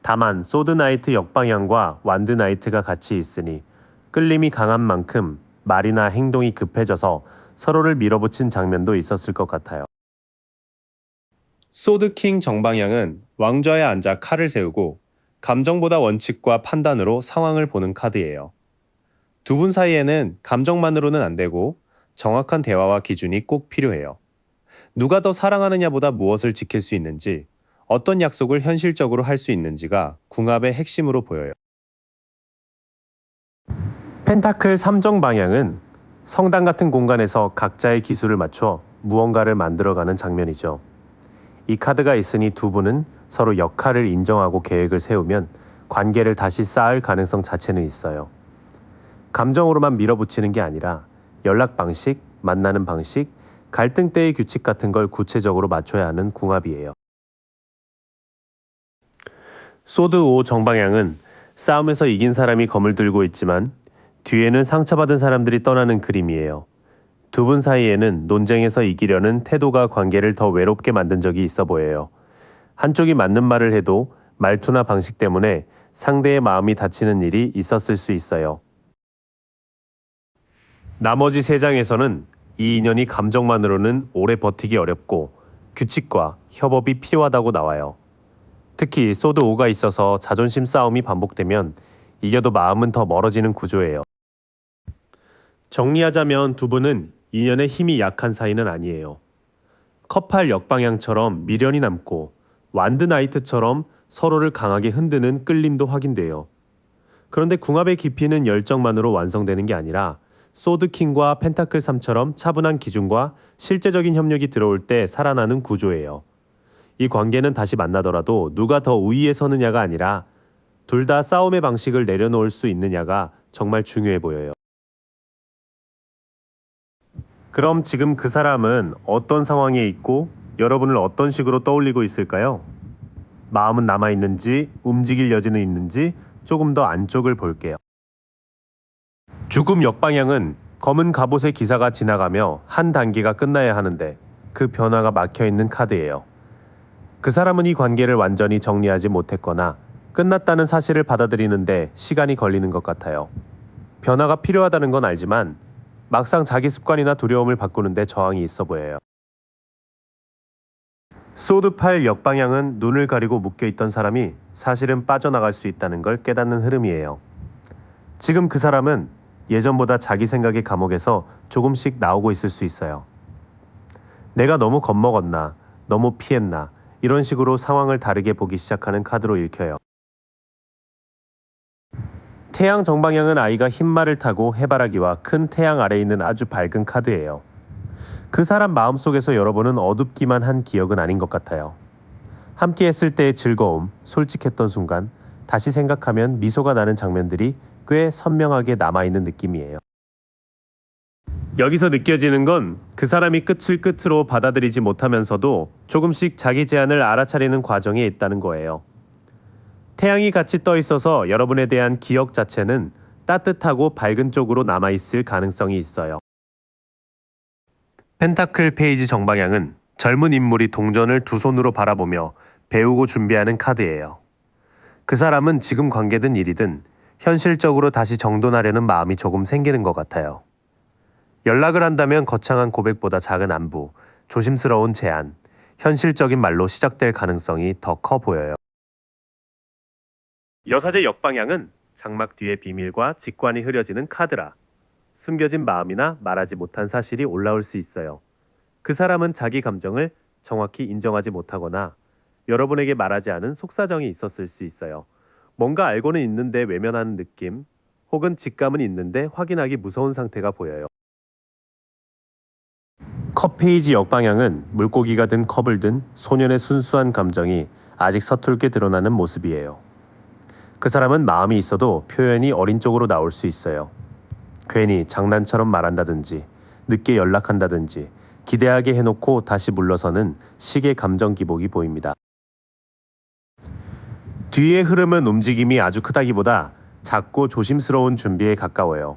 다만 소드 나이트 역방향과 완드 나이트가 같이 있으니 끌림이 강한 만큼 말이나 행동이 급해져서 서로를 밀어붙인 장면도 있었을 것 같아요. 소드 킹 정방향은 왕좌에 앉아 칼을 세우고 감정보다 원칙과 판단으로 상황을 보는 카드예요. 두 분 사이에는 감정만으로는 안 되고 정확한 대화와 기준이 꼭 필요해요. 누가 더 사랑하느냐보다 무엇을 지킬 수 있는지, 어떤 약속을 현실적으로 할 수 있는지가 궁합의 핵심으로 보여요. 펜타클 3정 방향은 성당 같은 공간에서 각자의 기술을 맞춰 무언가를 만들어가는 장면이죠. 이 카드가 있으니 두 분은 서로 역할을 인정하고 계획을 세우면 관계를 다시 쌓을 가능성 자체는 있어요. 감정으로만 밀어붙이는 게 아니라 연락 방식, 만나는 방식, 갈등 때의 규칙 같은 걸 구체적으로 맞춰야 하는 궁합이에요. 소드 5 정방향은 싸움에서 이긴 사람이 검을 들고 있지만 뒤에는 상처받은 사람들이 떠나는 그림이에요. 두 분 사이에는 논쟁에서 이기려는 태도가 관계를 더 외롭게 만든 적이 있어 보여요. 한쪽이 맞는 말을 해도 말투나 방식 때문에 상대의 마음이 다치는 일이 있었을 수 있어요. 나머지 세 장에서는 이 인연이 감정만으로는 오래 버티기 어렵고 규칙과 협업이 필요하다고 나와요. 특히 소드 5가 있어서 자존심 싸움이 반복되면 이겨도 마음은 더 멀어지는 구조예요. 정리하자면 두 분은 인연의 힘이 약한 사이는 아니에요. 컵8 역방향처럼 미련이 남고 완드 나이트처럼 서로를 강하게 흔드는 끌림도 확인돼요. 그런데 궁합의 깊이는 열정만으로 완성되는 게 아니라 소드킹과 펜타클 3처럼 차분한 기준과 실제적인 협력이 들어올 때 살아나는 구조예요. 이 관계는 다시 만나더라도 누가 더 우위에 서느냐가 아니라 둘 다 싸움의 방식을 내려놓을 수 있느냐가 정말 중요해 보여요. 그럼 지금 그 사람은 어떤 상황에 있고 여러분을 어떤 식으로 떠올리고 있을까요? 마음은 남아있는지 움직일 여지는 있는지 조금 더 안쪽을 볼게요. 죽음 역방향은 검은 갑옷의 기사가 지나가며 한 단계가 끝나야 하는데 그 변화가 막혀있는 카드예요. 그 사람은 이 관계를 완전히 정리하지 못했거나 끝났다는 사실을 받아들이는데 시간이 걸리는 것 같아요. 변화가 필요하다는 건 알지만 막상 자기 습관이나 두려움을 바꾸는데 저항이 있어 보여요. 소드 8 역방향은 눈을 가리고 묶여있던 사람이 사실은 빠져나갈 수 있다는 걸 깨닫는 흐름이에요. 지금 그 사람은 예전보다 자기 생각의 감옥에서 조금씩 나오고 있을 수 있어요. 내가 너무 겁먹었나, 너무 피했나, 이런 식으로 상황을 다르게 보기 시작하는 카드로 읽혀요. 태양 정방향은 아이가 흰말을 타고 해바라기와 큰 태양 아래에 있는 아주 밝은 카드예요. 그 사람 마음속에서 여러분은 어둡기만 한 기억은 아닌 것 같아요. 함께 했을 때의 즐거움, 솔직했던 순간, 다시 생각하면 미소가 나는 장면들이 꽤 선명하게 남아있는 느낌이에요. 여기서 느껴지는 건 그 사람이 끝을 끝으로 받아들이지 못하면서도 조금씩 자기 제한을 알아차리는 과정에 있다는 거예요. 태양이 같이 떠 있어서 여러분에 대한 기억 자체는 따뜻하고 밝은 쪽으로 남아있을 가능성이 있어요. 펜타클 페이지 정방향은 젊은 인물이 동전을 두 손으로 바라보며 배우고 준비하는 카드예요. 그 사람은 지금 관계든 일이든 현실적으로 다시 정돈하려는 마음이 조금 생기는 것 같아요. 연락을 한다면 거창한 고백보다 작은 안부, 조심스러운 제안, 현실적인 말로 시작될 가능성이 더 커 보여요. 여사제 역방향은 장막 뒤에 비밀과 직관이 흐려지는 카드라 숨겨진 마음이나 말하지 못한 사실이 올라올 수 있어요. 그 사람은 자기 감정을 정확히 인정하지 못하거나 여러분에게 말하지 않은 속사정이 있었을 수 있어요. 뭔가 알고는 있는데 외면하는 느낌, 혹은 직감은 있는데 확인하기 무서운 상태가 보여요. 컵 페이지 역방향은 물고기가 든 컵을 든 소년의 순수한 감정이 아직 서툴게 드러나는 모습이에요. 그 사람은 마음이 있어도 표현이 어린 쪽으로 나올 수 있어요. 괜히 장난처럼 말한다든지 늦게 연락한다든지 기대하게 해놓고 다시 물러서는 식의 감정 기복이 보입니다. 뒤의 흐름은 움직임이 아주 크다기보다 작고 조심스러운 준비에 가까워요.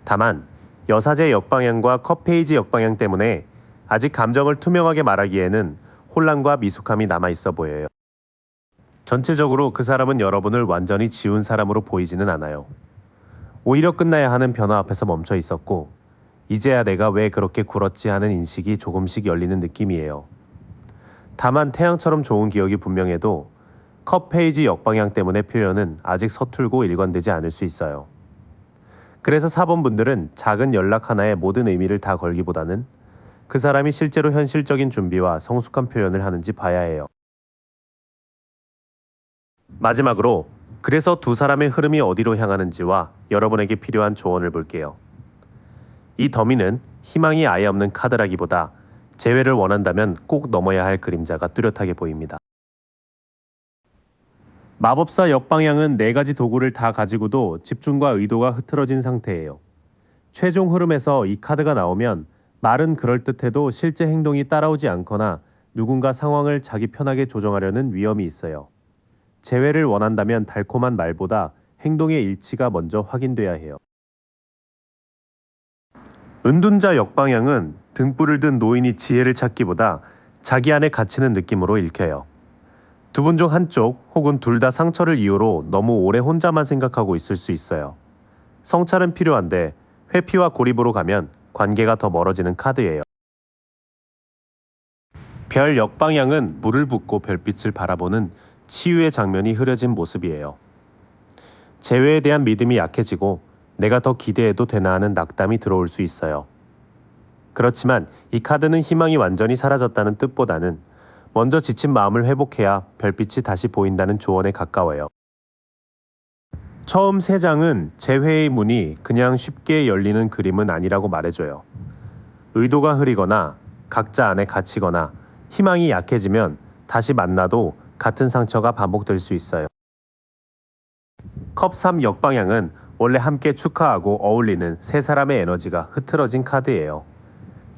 다만 여사제 역방향과 컵 페이지 역방향 때문에 아직 감정을 투명하게 말하기에는 혼란과 미숙함이 남아있어 보여요. 전체적으로 그 사람은 여러분을 완전히 지운 사람으로 보이지는 않아요. 오히려 끝나야 하는 변화 앞에서 멈춰 있었고 이제야 내가 왜 그렇게 굴었지 하는 인식이 조금씩 열리는 느낌이에요. 다만 태양처럼 좋은 기억이 분명해도 컵 페이지 역방향 때문에 표현은 아직 서툴고 일관되지 않을 수 있어요. 그래서 4번 분들은 작은 연락 하나에 모든 의미를 다 걸기보다는 그 사람이 실제로 현실적인 준비와 성숙한 표현을 하는지 봐야 해요. 마지막으로 그래서 두 사람의 흐름이 어디로 향하는지와 여러분에게 필요한 조언을 볼게요. 이 더미는 희망이 아예 없는 카드라기보다 재회를 원한다면 꼭 넘어야 할 그림자가 뚜렷하게 보입니다. 마법사 역방향은 4가지 도구를 다 가지고도 집중과 의도가 흐트러진 상태예요. 최종 흐름에서 이 카드가 나오면 말은 그럴듯해도 실제 행동이 따라오지 않거나 누군가 상황을 자기 편하게 조정하려는 위험이 있어요. 재회를 원한다면 달콤한 말보다 행동의 일치가 먼저 확인돼야 해요. 은둔자 역방향은 등불을 든 노인이 지혜를 찾기보다 자기 안에 갇히는 느낌으로 읽혀요. 두 분 중 한쪽 혹은 둘 다 상처를 이유로 너무 오래 혼자만 생각하고 있을 수 있어요. 성찰은 필요한데 회피와 고립으로 가면 관계가 더 멀어지는 카드예요. 별 역방향은 물을 붓고 별빛을 바라보는 치유의 장면이 흐려진 모습이에요. 재회에 대한 믿음이 약해지고 내가 더 기대해도 되나 하는 낙담이 들어올 수 있어요. 그렇지만 이 카드는 희망이 완전히 사라졌다는 뜻보다는 먼저 지친 마음을 회복해야 별빛이 다시 보인다는 조언에 가까워요. 처음 3장은 재회의 문이 그냥 쉽게 열리는 그림은 아니라고 말해줘요. 의도가 흐리거나 각자 안에 갇히거나 희망이 약해지면 다시 만나도 같은 상처가 반복될 수 있어요. 컵 3 역방향은 원래 함께 축하하고 어울리는 세 사람의 에너지가 흐트러진 카드예요.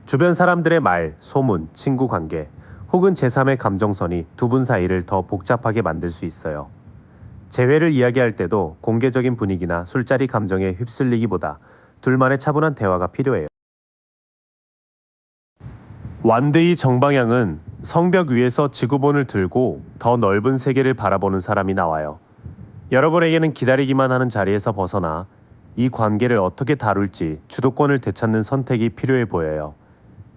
주변 사람들의 말, 소문, 친구 관계 혹은 제3의 감정선이 두 분 사이를 더 복잡하게 만들 수 있어요. 재회를 이야기할 때도 공개적인 분위기나 술자리 감정에 휩쓸리기보다 둘만의 차분한 대화가 필요해요. 완드의 정방향은 성벽 위에서 지구본을 들고 더 넓은 세계를 바라보는 사람이 나와요. 여러분에게는 기다리기만 하는 자리에서 벗어나 이 관계를 어떻게 다룰지 주도권을 되찾는 선택이 필요해 보여요.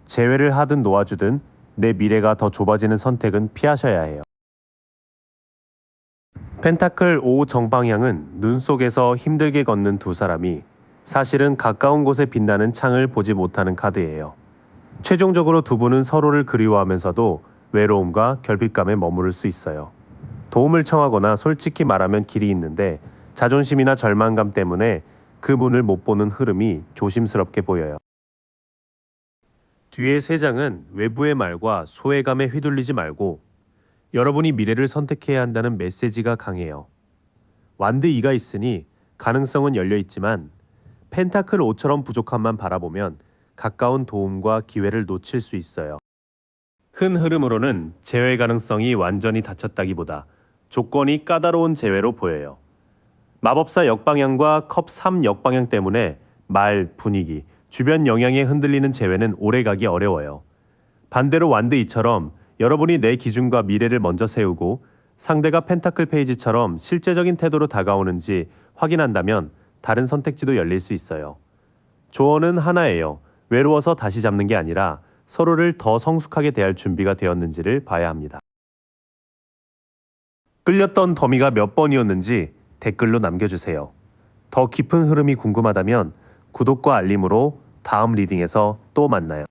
재회를 하든 놓아주든 내 미래가 더 좁아지는 선택은 피하셔야 해요. 펜타클 5 정방향은 눈 속에서 힘들게 걷는 두 사람이 사실은 가까운 곳에 빛나는 창을 보지 못하는 카드예요. 최종적으로 두 분은 서로를 그리워하면서도 외로움과 결핍감에 머무를 수 있어요. 도움을 청하거나 솔직히 말하면 길이 있는데 자존심이나 절망감 때문에 그 문을 못 보는 흐름이 조심스럽게 보여요. 뒤의 3장은 외부의 말과 소외감에 휘둘리지 말고 여러분이 미래를 선택해야 한다는 메시지가 강해요. 완드 2가 있으니 가능성은 열려 있지만 펜타클 5처럼 부족함만 바라보면 가까운 도움과 기회를 놓칠 수 있어요. 큰 흐름으로는 재회 가능성이 완전히 닫혔다기보다 조건이 까다로운 재회로 보여요. 마법사 역방향과 컵 3 역방향 때문에 말, 분위기, 주변 영향에 흔들리는 재회는 오래가기 어려워요. 반대로 완드 2처럼 여러분이 내 기준과 미래를 먼저 세우고 상대가 펜타클 페이지처럼 실제적인 태도로 다가오는지 확인한다면 다른 선택지도 열릴 수 있어요. 조언은 하나예요. 외로워서 다시 잡는 게 아니라 서로를 더 성숙하게 대할 준비가 되었는지를 봐야 합니다. 끌렸던 더미가 몇 번이었는지 댓글로 남겨주세요. 더 깊은 흐름이 궁금하다면 구독과 알림으로 다음 리딩에서 또 만나요.